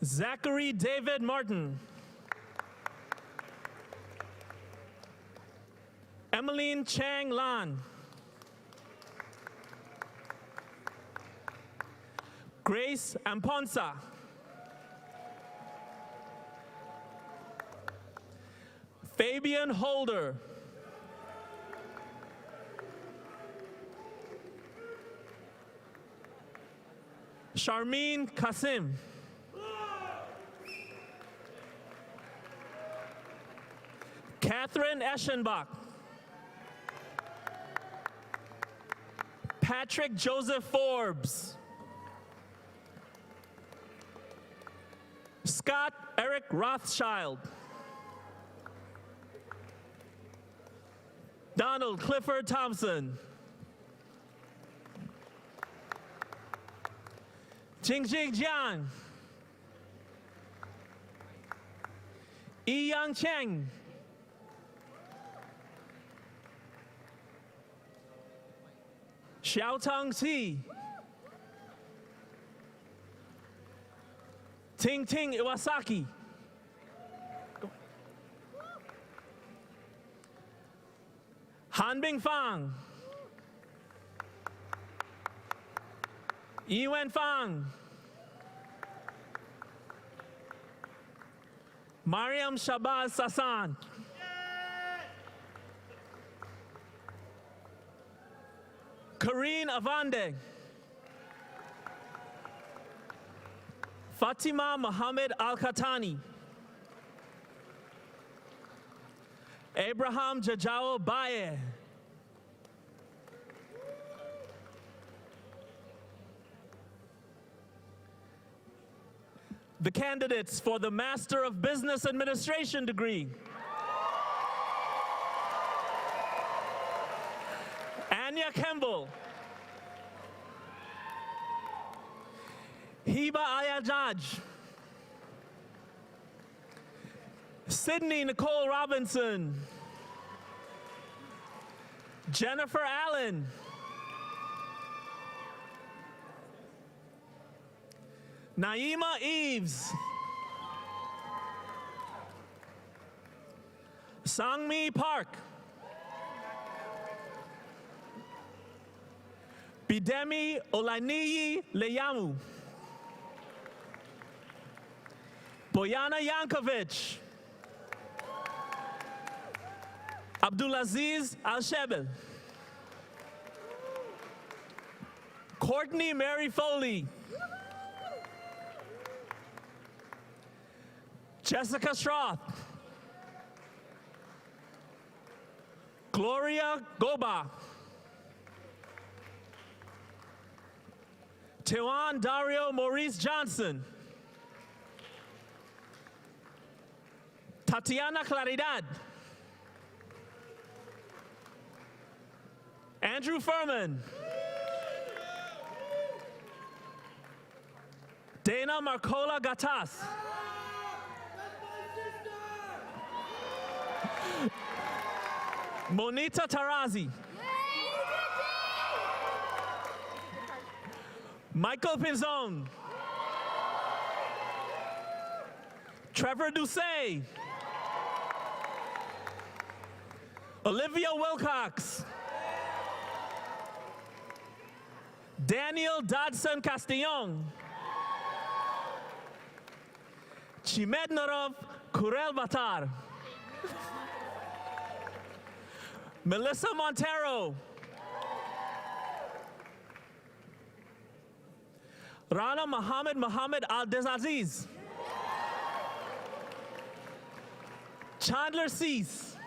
Zachary David Martin. Emmeline Chang Lan. Grace Amponsa. Fabian Holder. Charmine Kasim. Catherine Eschenbach. Patrick Joseph Forbes. Scott Eric Rothschild. Donald Clifford Thompson. Jingjing Jiang. Yi Yang Cheng. Xiaotong Si. Ting Ting Iwasaki. Hanbing Fang. Yiwen Fang. Mariam Shabazz Sasan. Karine Avande. Fatima Mohammed Al-Khatani. Abraham Jajao Baye. The candidates for the Master of Business Administration degree. Anya Kemble. Hiba Ayajaj. Sydney Nicole Robinson. Jennifer Allen. Naima Eves. Sangmi Park. Bidemi Olaniyi Leyamu. Boyana Yankovic. Abdulaziz Al-Shebel. Courtney Mary Foley. Jessica Stroth. Gloria Goba. Tewan Dario Maurice Johnson. Tatiana Claridad. Andrew Furman. Dana Marcola Gatas. Monita Tarazi. Michael Pinzon. Trevor Doucet. Olivia Wilcox. Daniel Dodson Castillon. Chimednorov Kurel Batar. Melissa Montero. Rana Mohammed Al-Dezaziz. Chandler Cease.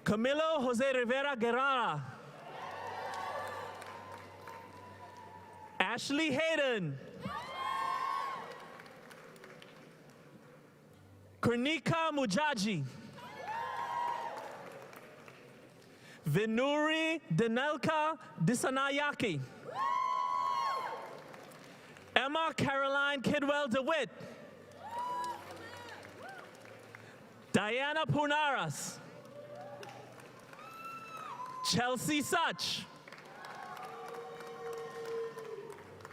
Camilo Jose Rivera Guerrera. Ashley Hayden. Kurnika Mujaji. Vinuri Denelka Disanayaki. Emma Caroline Kidwell DeWitt. Diana Punaras. Chelsea Such.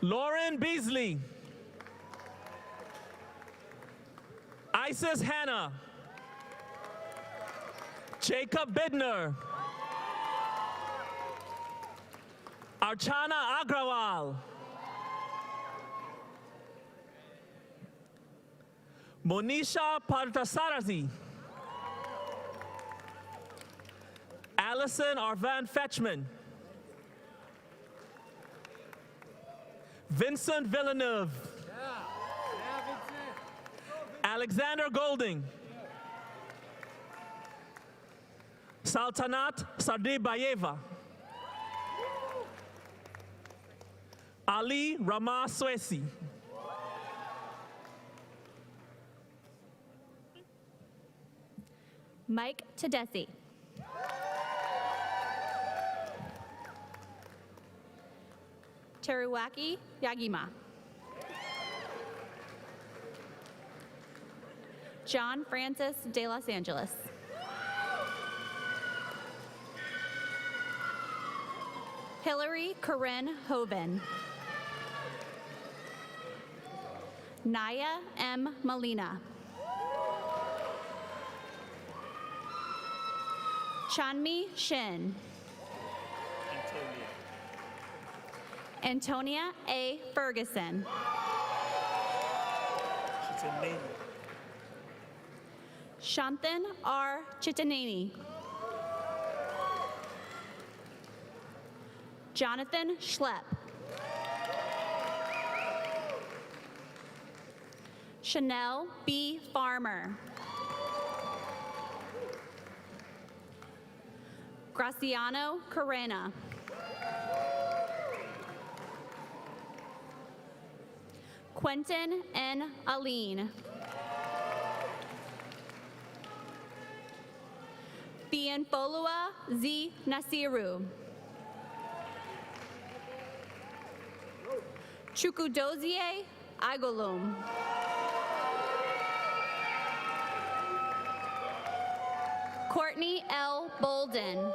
Lauren Beasley. Isis Hannah. Jacob Bidner. Archana Agrawal. Monisha Parthasarathi. Allison Arvan Fetchman. Vincent Villeneuve. Alexander Golding. Saltanat Sardibayeva. Ali Rama Swesi. Mike Tedesi. Teruaki Yagima. John Francis de Los Angeles. Hillary Corinne Hoven. Naya M. Molina. Chanmi Shin. Antonia A. Ferguson. Shanthan R. Chitanani. Jonathan Schlepp. Chanel B. Farmer. Graciano Carrena. Quentin N. Aline. Bienfolua Z. Nasiru. Chukwudozie Igolum. Courtney L. Bolden.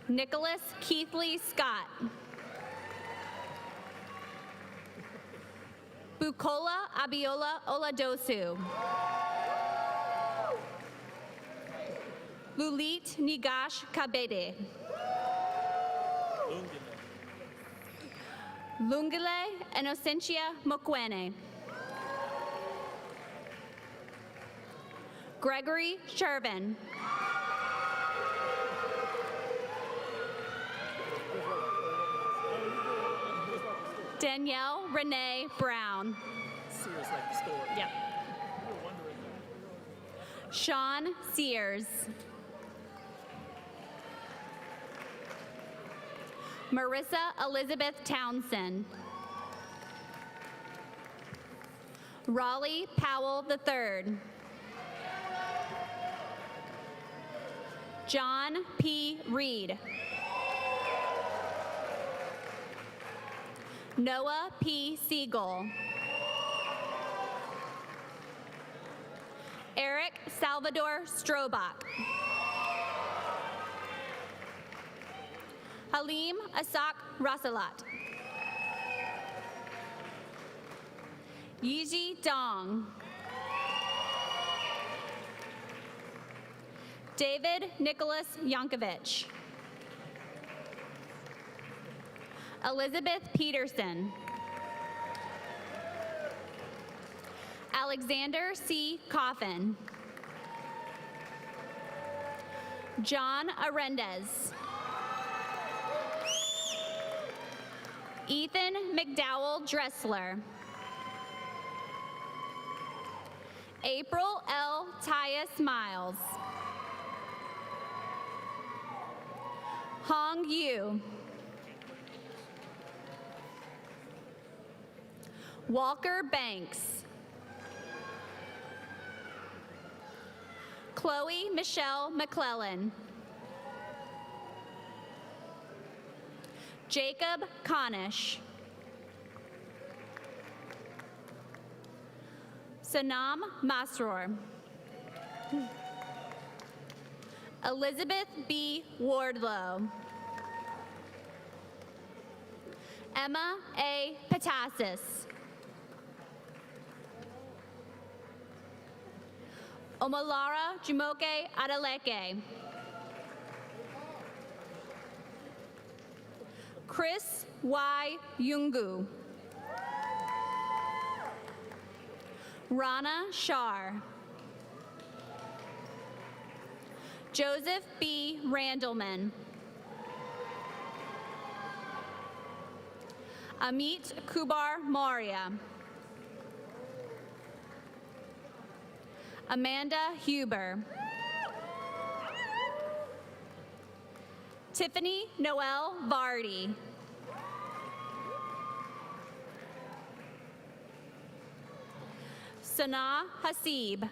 Nicholas Keithley Scott. Bukola Abiola Oladosu. Lulit Nigash Kabede. Lungile Inocentia Mokwene. Gregory Shervin. Danielle Renee Brown. Sears like the store. Yep. Sean Sears. Marissa Elizabeth Townsend. Raleigh Powell III. John P. Reed. Noah P. Siegel. Eric Salvador Strobach. Halim Asak Rasalat. Yiji Dong. David Nicholas Yankovich. Elizabeth Peterson. Alexander C. Coffin. John Arendez. Ethan McDowell Dressler. April L. Tyus Miles. Hong Yu. Walker Banks. Chloe Michelle McClellan. Jacob Konish. Sanam Masroor. Elizabeth B. Wardlow. Emma A. Patassis. Omolara Jumoke Adeleke. Chris Y. Yungu. Rana Shar. Joseph B. Randleman. Amit Kubar Maurya. Amanda Huber. Tiffany Noel Vardy. Sana Hasib.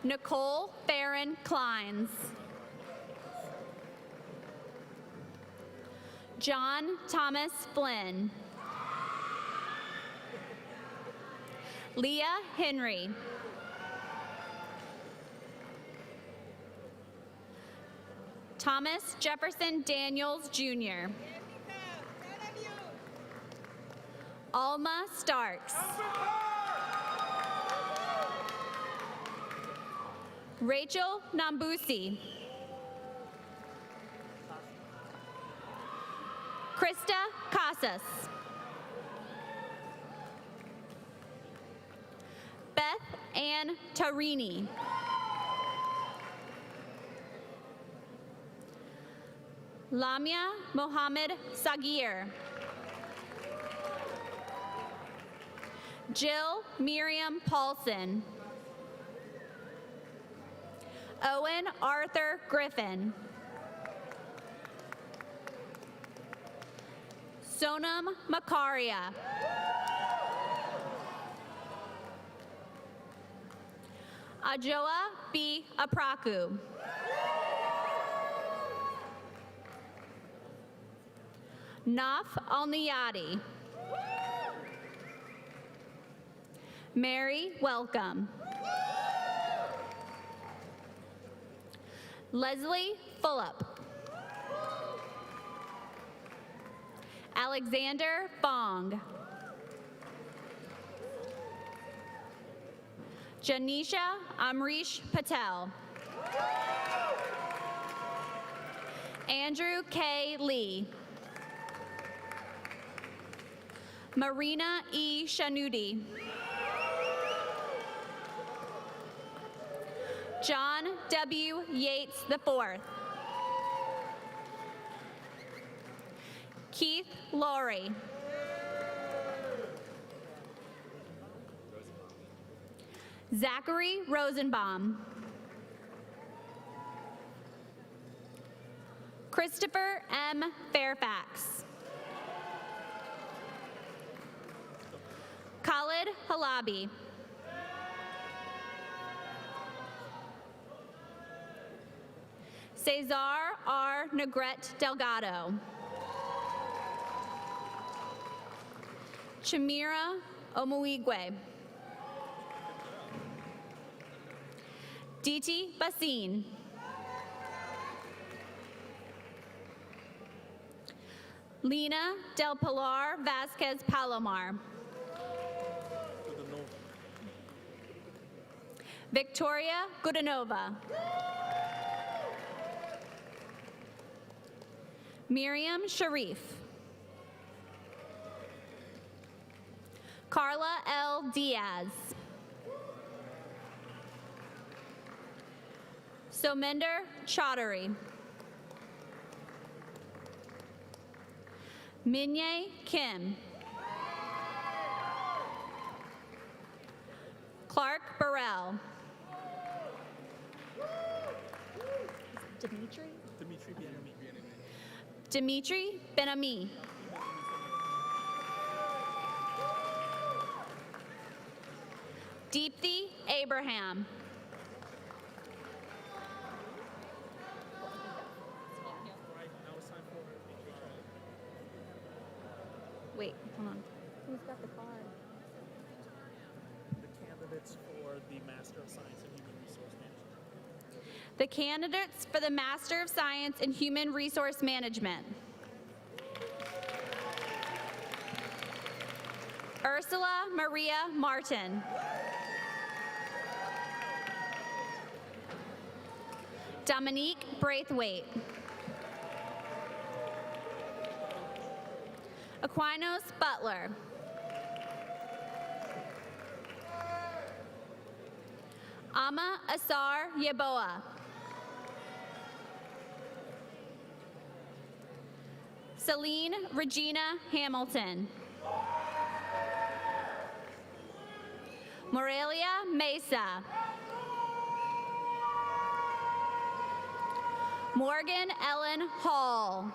Nicole Farron Kleins. John Thomas Flynn. Leah Henry. Thomas Jefferson Daniels, Jr. Alma Starks. Rachel Nambusi. Krista Casas. Beth Ann Tarini. Lamia Mohammed Sagir. Jill Miriam Paulson. Owen Arthur Griffin. Sonam Makaria. Ajoa B. Apraku. Naf Alniyadi. Mary Welcome. Leslie Fulop. Alexander Fong. Janisha Amrish Patel. Andrew K. Lee. Marina E. Shanudi. John W. Yates IV. Keith Laurie. Zachary Rosenbaum. Christopher M. Fairfax. Khalid Halabi. Cesar R. Negrete Delgado. Chimera Omuigwe. Diti Basin. Lena Del Pilar Vasquez Palomar. Victoria Gudanova. Miriam Sharif. Carla L. Diaz. Somender Chaudhary. Minye Kim. Spark Burrell. Dimitri? Dimitri Benami. Deepthi Abraham. Wait, hold on. Who's got the card? The candidates for the Master of Science in Human Resource Management. The candidates for the Master of Science in Human Resource Management. Ursula Maria Martin. Dominique Braithwaite. Aquinos Butler. Ama Asar Yaboa. Celine Regina Hamilton. Morelia Mesa. Morgan Ellen Hall.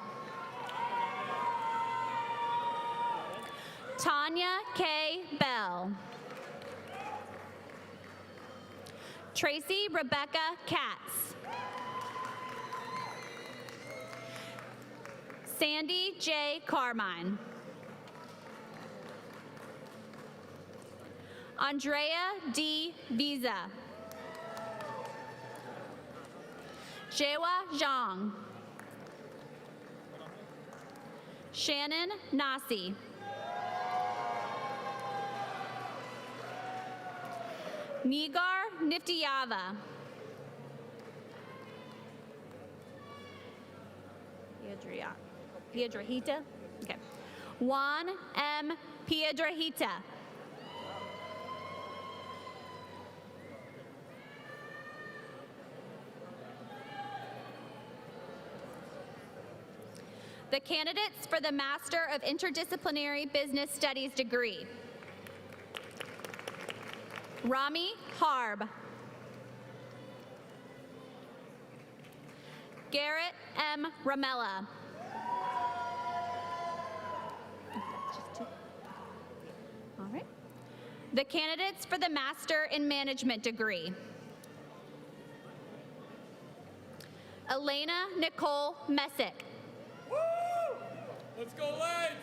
Tanya K. Bell. Tracy Rebecca Katz. Sandy J. Carmine. Andrea D. Visa. Jewa Zhang. Shannon Nasi. Nigar Niftiyava. Piedrahita? Okay. Juan M. Piedrahita. The candidates for the Master of Interdisciplinary Business Studies degree. Rami Harb. Garrett M. Ramella. All right. The candidates for the Master in Management degree. Elena Nicole Messick. Let's go, Lions!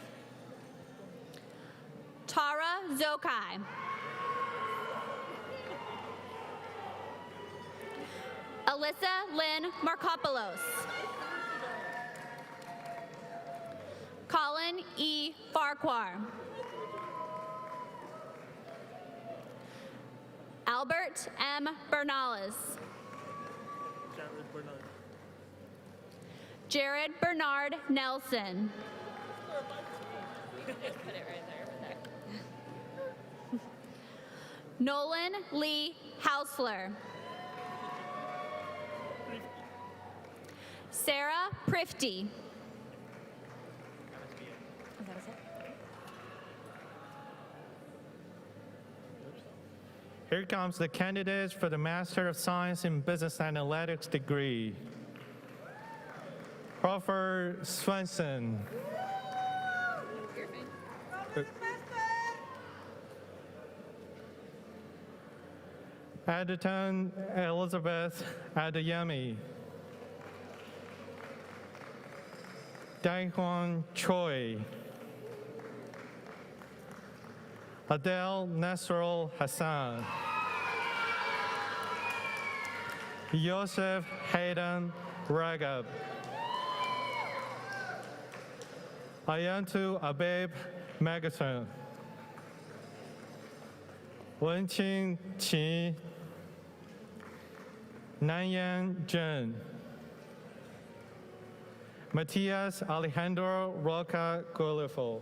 Tara Zokai. Alyssa Lynn Markopoulos. Colin E. Farquhar. Albert M. Bernales. Jared Bernard Nelson. Nolan Lee Hausler. Sarah Prifty. Here comes the candidates for the Master of Science in Business Analytics degree. Crawford Swenson. Addington Elizabeth Adeyemi. Daekwon Choi. Adele Nasrul Hassan. Yosef Hayden Ragab. Ayantu Abeb Magaton. Wenqing Qi. Nanyan Zhen. Matias Alejandro Roca Golifo.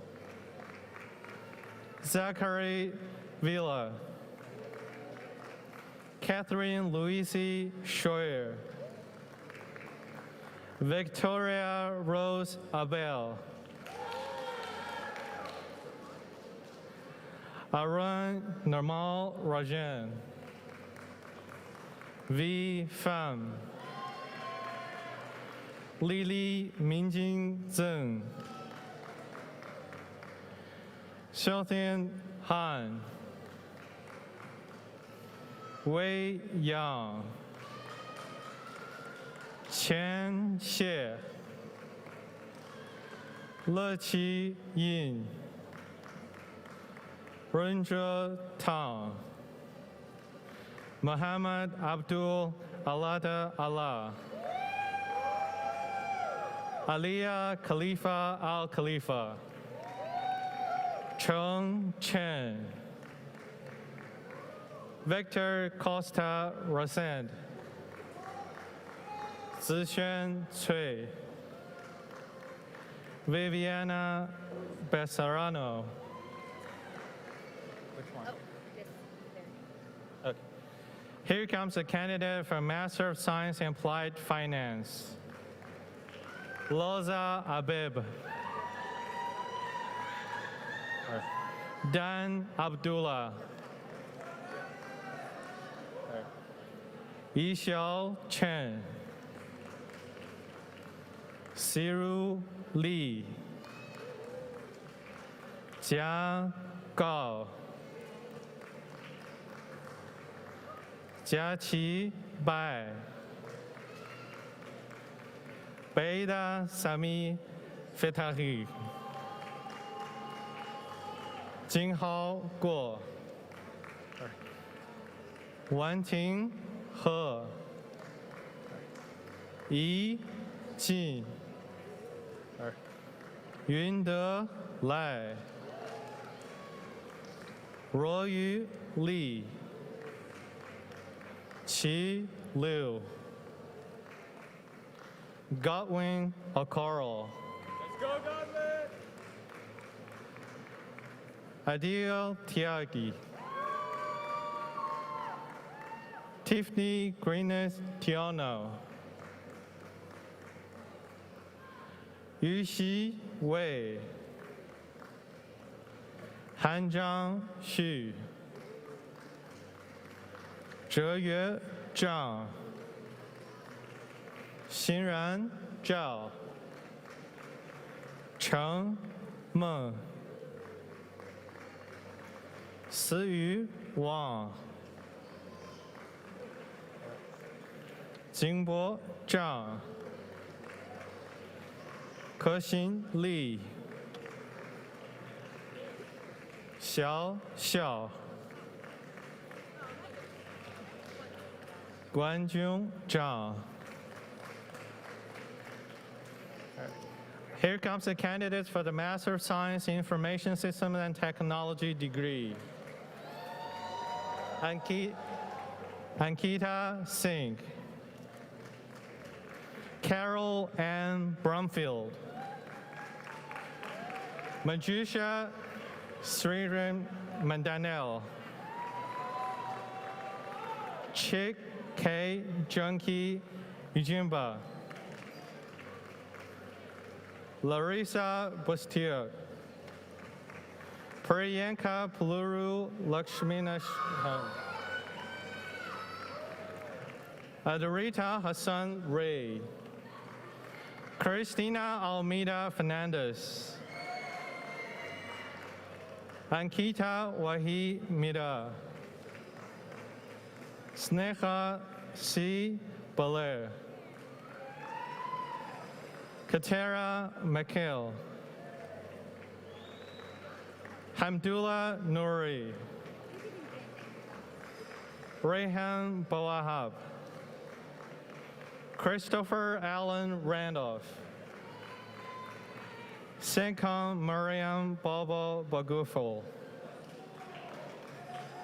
Zachary Villa. Catherine Louise Scheuer. Victoria Rose Abel. Arun Nirmal Rajan. V. Pham, Lily Minjing Zheng, Xiaotian Han, Wei Yang, Qian Xie, Le Qi Yin, Runzhe Tang, Muhammad Abdul Alada Allah, Aliyah Khalifa Al Khalifa, Cheng Chen, Victor Costa Rosend, Zixuan Cui, Viviana Bessarano. Which one? Oh, this, there. Okay. Here comes a candidate for Master of Science in Applied Finance. Loza Abib. Dan Abdullah. Yixiao Chen. Siru Li. Jia Gao. Jiaqi Bai. Beida Sami Fetahi. Jinghao Guo. Wanting He. Yi Jin. Yunde Lai. Ruoyu Li. Qi Liu. Godwin Okoro. Let's go, Godwin! Adil Tiagi. Tiffany Greenes Tiano. Yuxi Wei. Hanzhang Xu. Zheyue Zhang. Xinran Zhao. Cheng Meng. Siyu Wang. Jingbo Zhang. Kexin Li. Xiao Xiao. Guanjun Zhang. Here comes the candidates for the Master of Science in Information Systems and Technology degree. Ankita Singh. Carol Ann Brumfield. Majusha Sriram Mandanel. Chick K. Junkie Ujimba. Larissa Bustier. Priyanka Pluru Lakshmina. Adarita Hassan Ray. Christina Almeida Fernandez. Ankita Wahi Mira. Sneha C. Belair. Katera Mikhail. Hamdullah Nouri. Rehan Bawahab. Christopher Allen Randolph. Senkang Mariam Baba Baguful.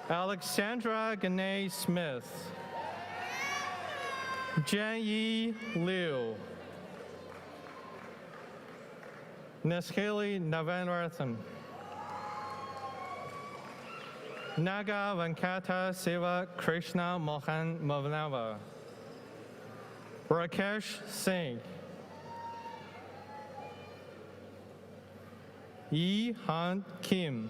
Alexandra Gane Smith. Jen Yi Liu. Neskili Navanrathan. Naga Venkata Siva Krishna Mohan Mavnava. Rakesh Singh. Yi Han Kim.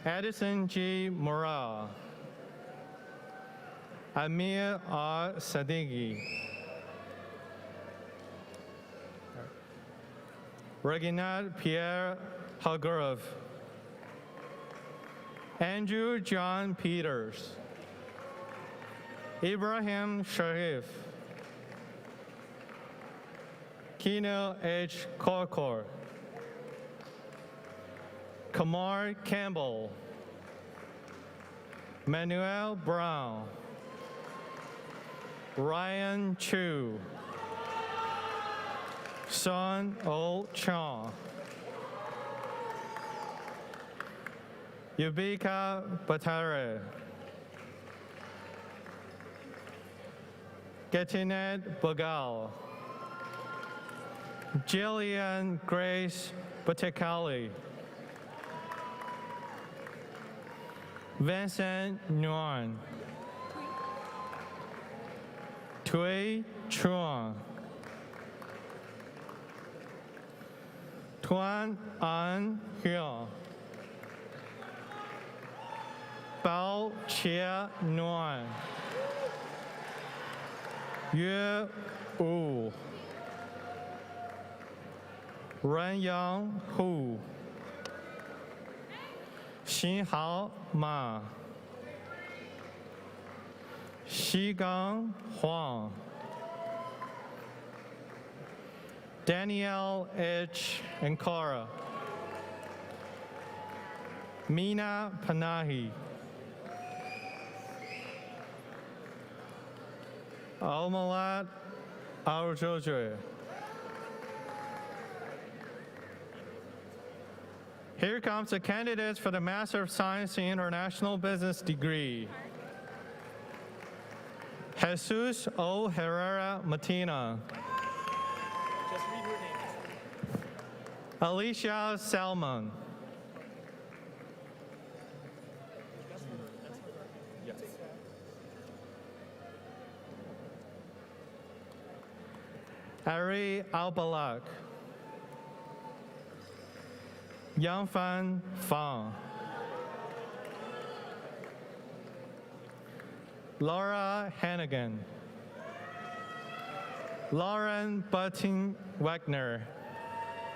Addison G. Morale. Amir R. Sadeghi. Reginald Pierre Hagurov. Andrew John Peters. Ibrahim Sharif. Kino H. Korkor. Kamar Campbell. Manuel Brown. Ryan Chu. Sean O. Chong. Yubika Batare. Getinet Bagal. Jillian Grace Batekali. Vincent Nguyen. Tui Chuang. Tuan An Hyun. Bao Chia Nguyen. Yue Wu. Ren Yang Hu. Xinhao Ma. Xigang Huang. Danielle H. Ankara. Mina Panahi. Almalat Aurjojwe. Here comes the candidates for the Master of Science in International Business degree. Jesus O. Herrera Matina. Just read her name. Alicia Salmon. Yes. Ari Albalak. Yangfan Fang. Laura Hannigan. Lauren Button Wagner.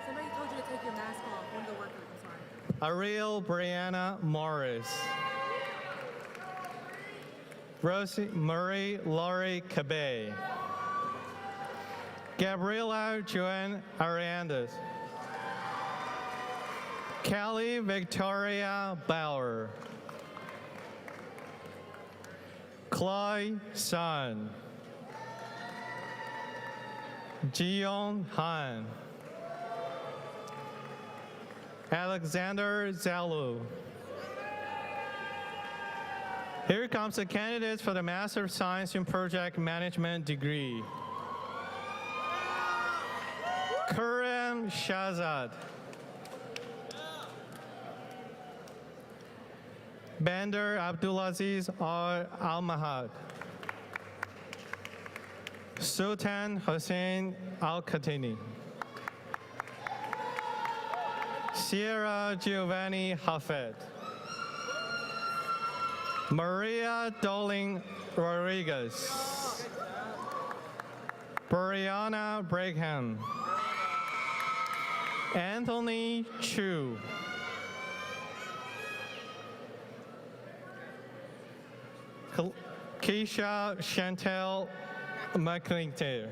Somebody told you to take your mask off. One of the workers, I'm sorry. Ariel Brianna Morris. Rosie Marie Laurie Cabay. Gabriela Joanne Ariandes. Kelly Victoria Bauer. Chloe Sun. Jiyoung Han. Alexander Zalu. Here comes the candidates for the Master of Science in Project Management degree. Karim Shahzad. Bandar Abdulaziz Al-Mahad. Sultan Hussein Al-Khatini. Sierra Giovanni Hafed. Maria Doling Rodriguez. Brianna Brigham. Anthony Chu. Keisha Chantel McClintock.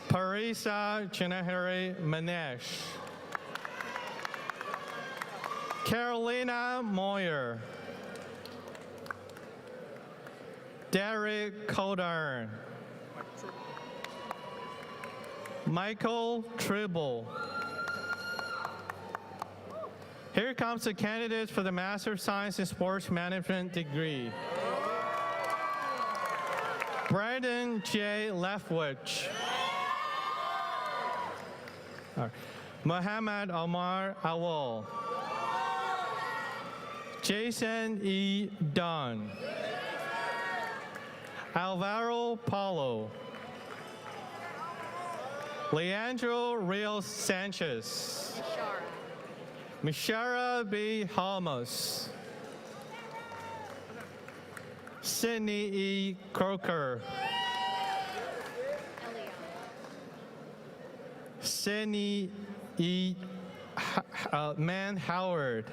Parisa Janahari Manesh. Carolina Moyer. Derek Codarn. Michael Tribble. Here comes the candidates for the Master of Science in Sports Management degree. Brandon J. Leftwich. Muhammad Omar Awal. Jason E. Dunn. Alvaro Paulo. Leandro Rios Sanchez. Mishara B. Halmos. Sydney E. Croker. Sydney E. Man Howard.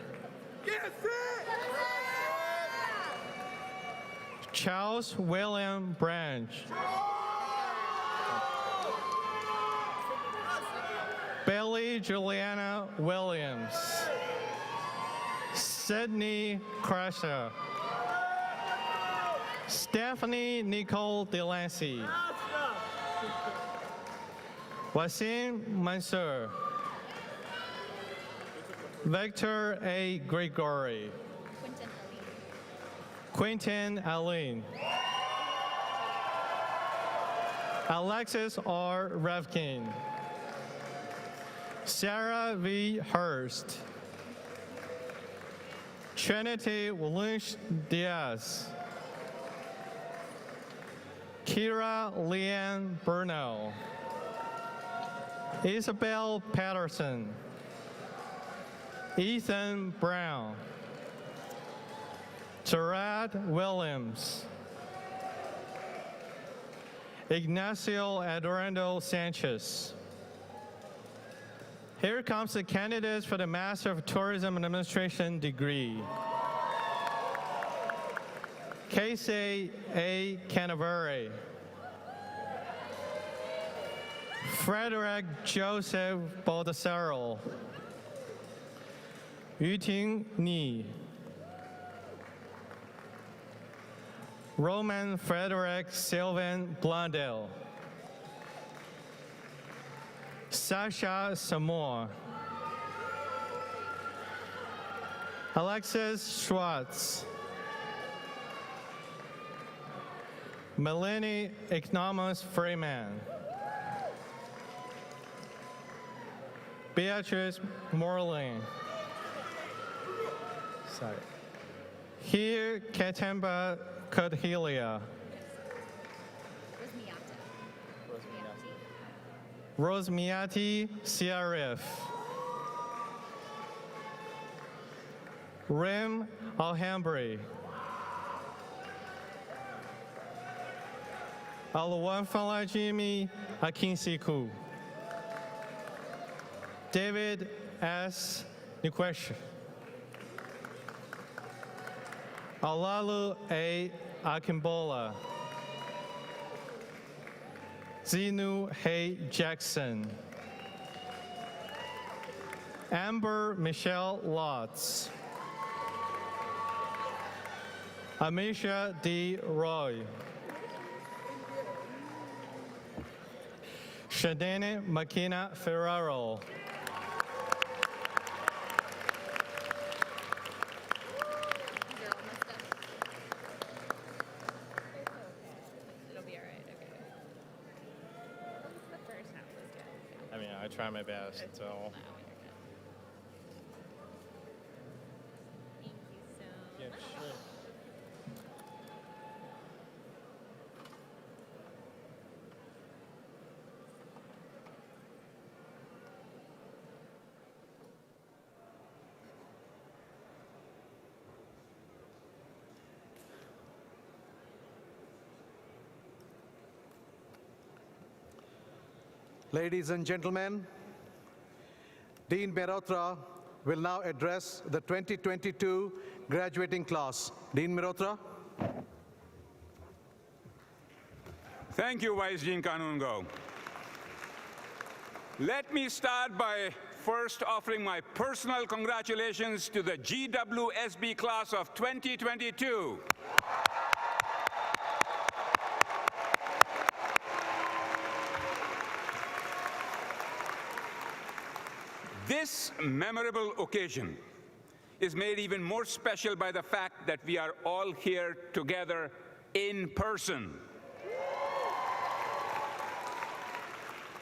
Charles William Branch. Bailey Juliana Williams. Sydney Crusher. Stephanie Nicole Delancey. Wasim Mansour. Victor A. Gregory. Quentin Aline. Alexis R. Revkin. Sarah V. Hurst. Trinity Lynch Diaz. Kira Leanne Burnell. Isabel Patterson. Ethan Brown. Gerard Williams. Ignacio Adorando Sanchez. Here comes the candidates for the Master of Tourism and Administration degree. Casey A. Canavere. Frederick Joseph Baldessaro. Yuting Ni. Roman Frederick Sylvan Blondell. Sasha Samore. Alexis Schwartz. Melanie Ignomus Freeman. Beatrice Morlin. Sorry. Here Katemba Kodhelia. Rosmiati Ciarif. Rim Alhambri. Alwanfalajimi Akinsiku. David S. Nikwesh. Alalu A. Akimbola. Zinu Hay Jackson. Amber Michelle Lotz. Amisha D. Roy. Shadene Makina Ferraro. I try my best, so. Thank you so Yeah, sure. Ladies and gentlemen, Dean Mehrotra will now address the 2022 graduating class. Dean Mehrotra. Thank you, Vice Dean Kanungo. Let me start by first offering my personal congratulations to the GWSB class of 2022. This memorable occasion is made even more special by the fact that we are all here together in person.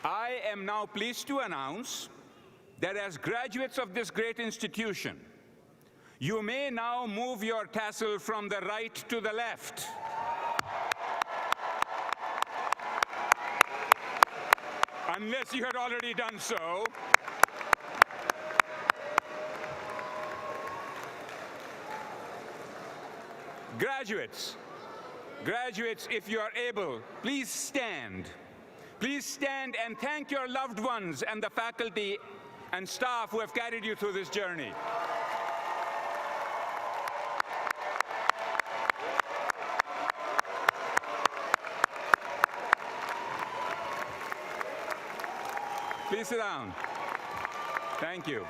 I am now pleased to announce that as graduates of this great institution, you may now move your tassel from the right to the left. Unless you had already done so. Graduates, Graduates, if you are able, please stand. Please stand and thank your loved ones and the faculty and staff who have carried you through this journey. Please sit down. Thank you.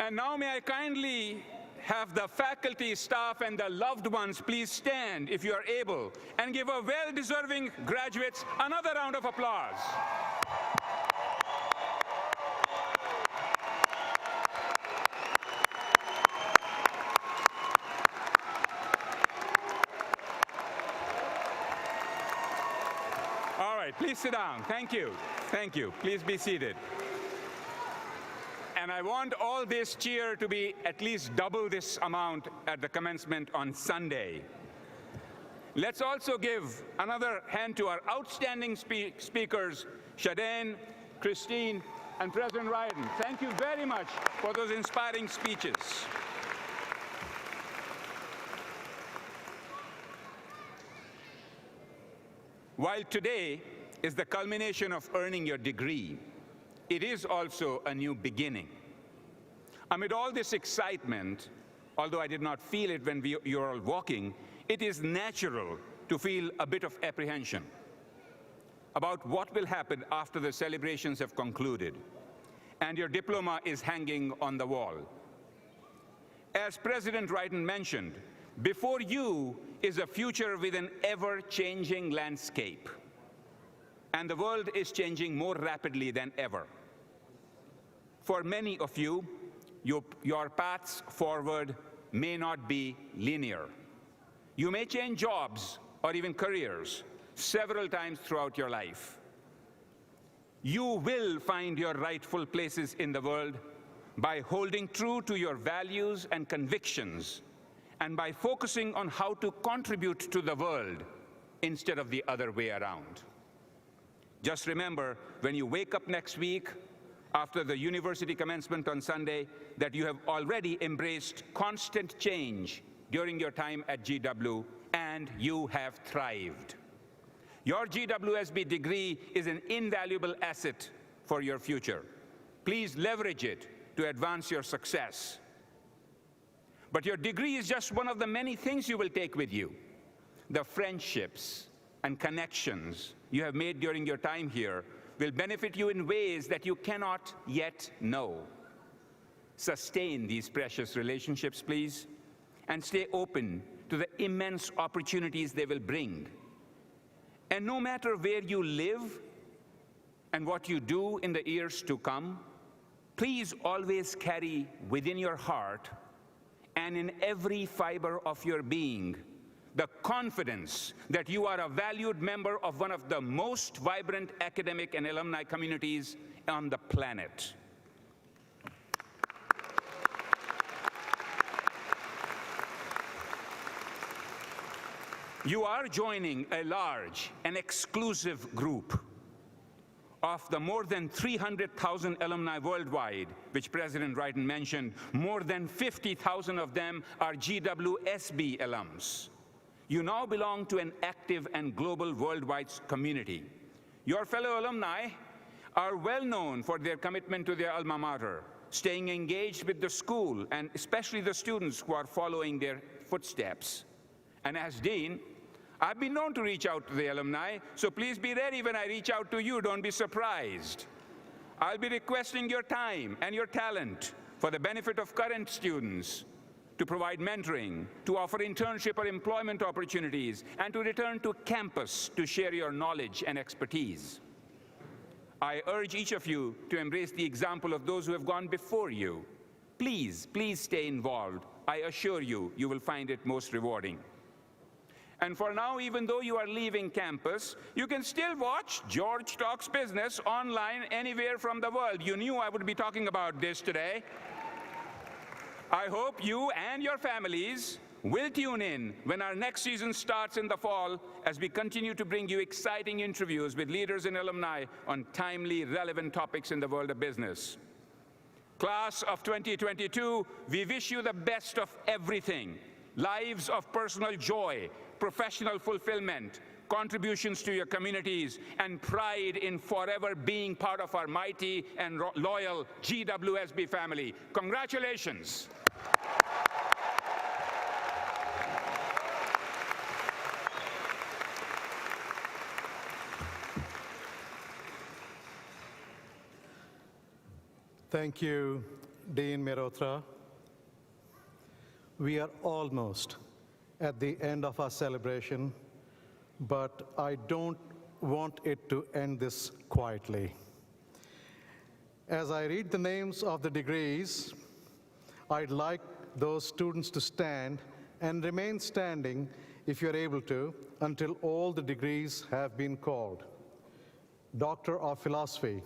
And now may I kindly have the faculty, staff, and the loved ones please stand if you are able and give our well-deserving graduates another round of applause. All right, please sit down. Thank you. Thank you. Please be seated. And I want all this cheer to be at least double this amount at the commencement on Sunday. Let's also give another hand to our outstanding speakers, Shadane, Christine, and President Ryden. Thank you very much for those inspiring speeches. While today is the culmination of earning your degree, it is also a new beginning. Amid all this excitement, although I did not feel it when you were all walking, it is natural to feel a bit of apprehension about what will happen after the celebrations have concluded and your diploma is hanging on the wall. As President Ryden mentioned, before you is a future with an ever-changing landscape, and the world is changing more rapidly than ever. For many of you, your paths forward may not be linear. You may change jobs or even careers several times throughout your life. You will find your rightful places in the world by holding true to your values and convictions and by focusing on how to contribute to the world instead of the other way around. Just remember, when you wake up next week, after the university commencement on Sunday, that you have already embraced constant change during your time at GW, and you have thrived. Your GWSB degree is an invaluable asset for your future. Please leverage it to advance your success. But your degree is just one of the many things you will take with you. The friendships and connections you have made during your time here will benefit you in ways that you cannot yet know. Sustain these precious relationships, please, and stay open to the immense opportunities they will bring. And no matter where you live and what you do in the years to come, please always carry within your heart and in every fiber of your being the confidence that you are a valued member of one of the most vibrant academic and alumni communities on the planet. You are joining a large and exclusive group of the more than 300,000 alumni worldwide, which President Ryden mentioned. More than 50,000 of them are GWSB alums. You now belong to an active and global worldwide community. Your fellow alumni are well known for their commitment to their alma mater, staying engaged with the school, and especially the students who are following their footsteps. And as Dean, I've been known to reach out to the alumni, so please be ready when I reach out to you. Don't be surprised. I'll be requesting your time and your talent for the benefit of current students, to provide mentoring, to offer internship or employment opportunities, and to return to campus to share your knowledge and expertise. I urge each of you to embrace the example of those who have gone before you. Please, please stay involved. I assure you, you will find it most rewarding. And for now, even though you are leaving campus, you can still watch George Talks Business online anywhere from the world. You knew I would be talking about this today. I hope you and your families will tune in when our next season starts in the fall as we continue to bring you exciting interviews with leaders and alumni on timely, relevant topics in the world of business. Class of 2022, we wish you the best of everything. Lives of personal joy, professional fulfillment, contributions to your communities, and pride in forever being part of our mighty and loyal GWSB family. Congratulations. Thank you, Dean Mehrotra. We are almost at the end of our celebration, but I don't want it to end this quietly. As I read the names of the degrees, I'd like those students to stand and remain standing, if you're able to, until all the degrees have been called. Doctor of Philosophy.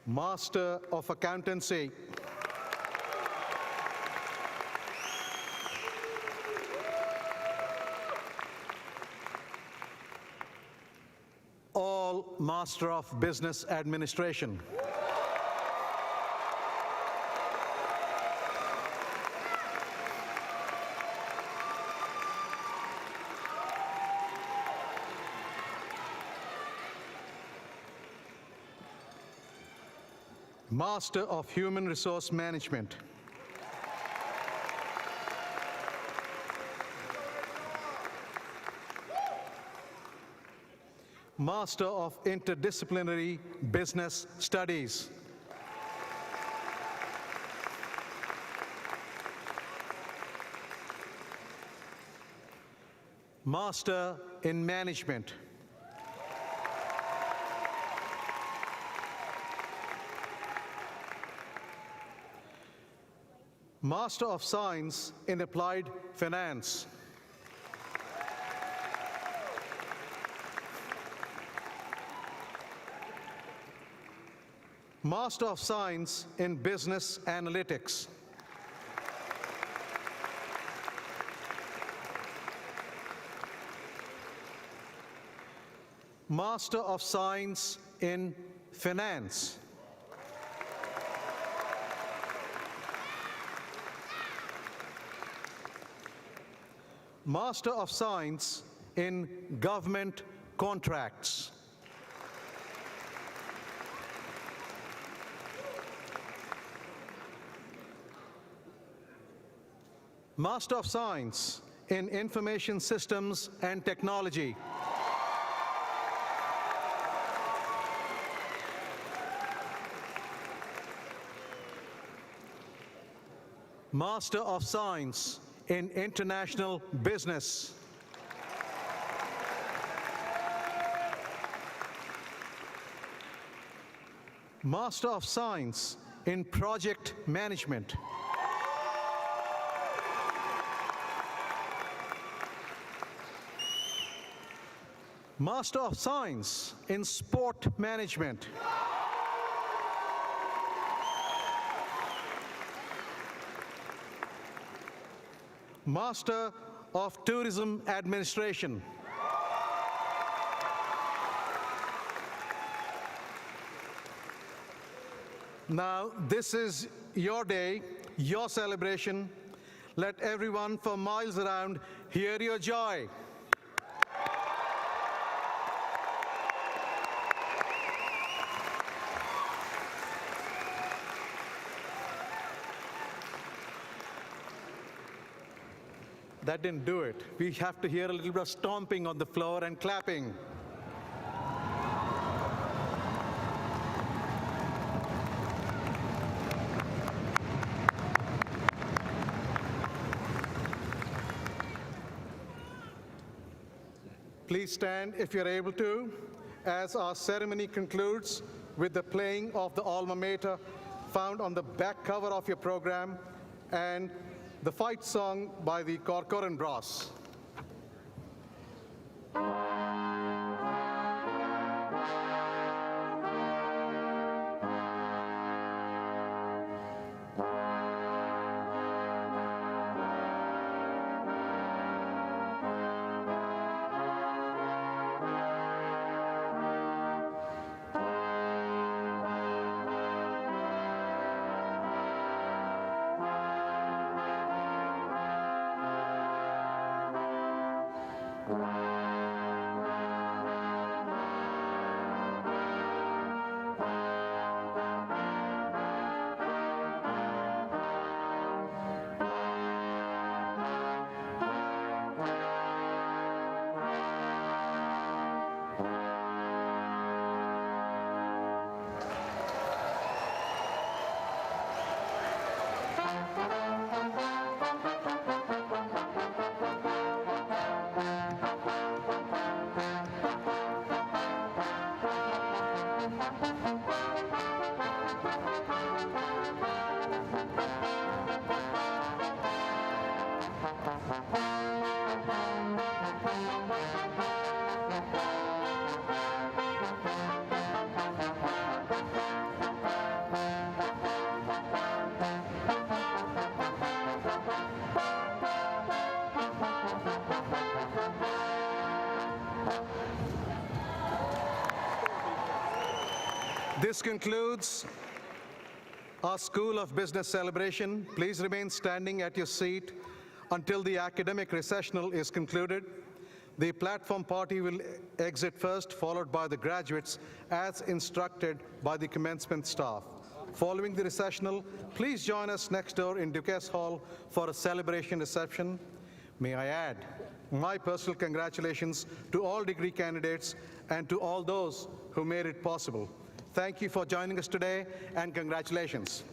Master of Accountancy. All Master of Business Administration. Master of Human Resource Management. Master of Interdisciplinary Business Studies. Master in Management. Master of Science in Applied Finance. Master of Science in Business Analytics. Master of Science in Finance. Master of Science in Government Contracts. Master of Science in Information Systems and Technology. Master of Science in International Business. Master of Science in Project Management. Master of Science in Sport Management. Master of Tourism Administration. Now, this is your day, your celebration. Let everyone for miles around hear your joy. That didn't do it. We have to hear a little bit of stomping on the floor and clapping. Please stand if you're able to, as our ceremony concludes with the playing of the alma mater found on the back cover of your program and the fight song by the Corcoran Brass. This concludes our School of Business celebration. Please remain standing at your seat until the academic recessional is concluded. The platform party will exit first, followed by the graduates as instructed by the commencement staff. Following the recessional, please join us next door in Duquesne Hall for a celebration reception. May I add my personal congratulations to all degree candidates and to all those who made it possible. Thank you for joining us today, and congratulations.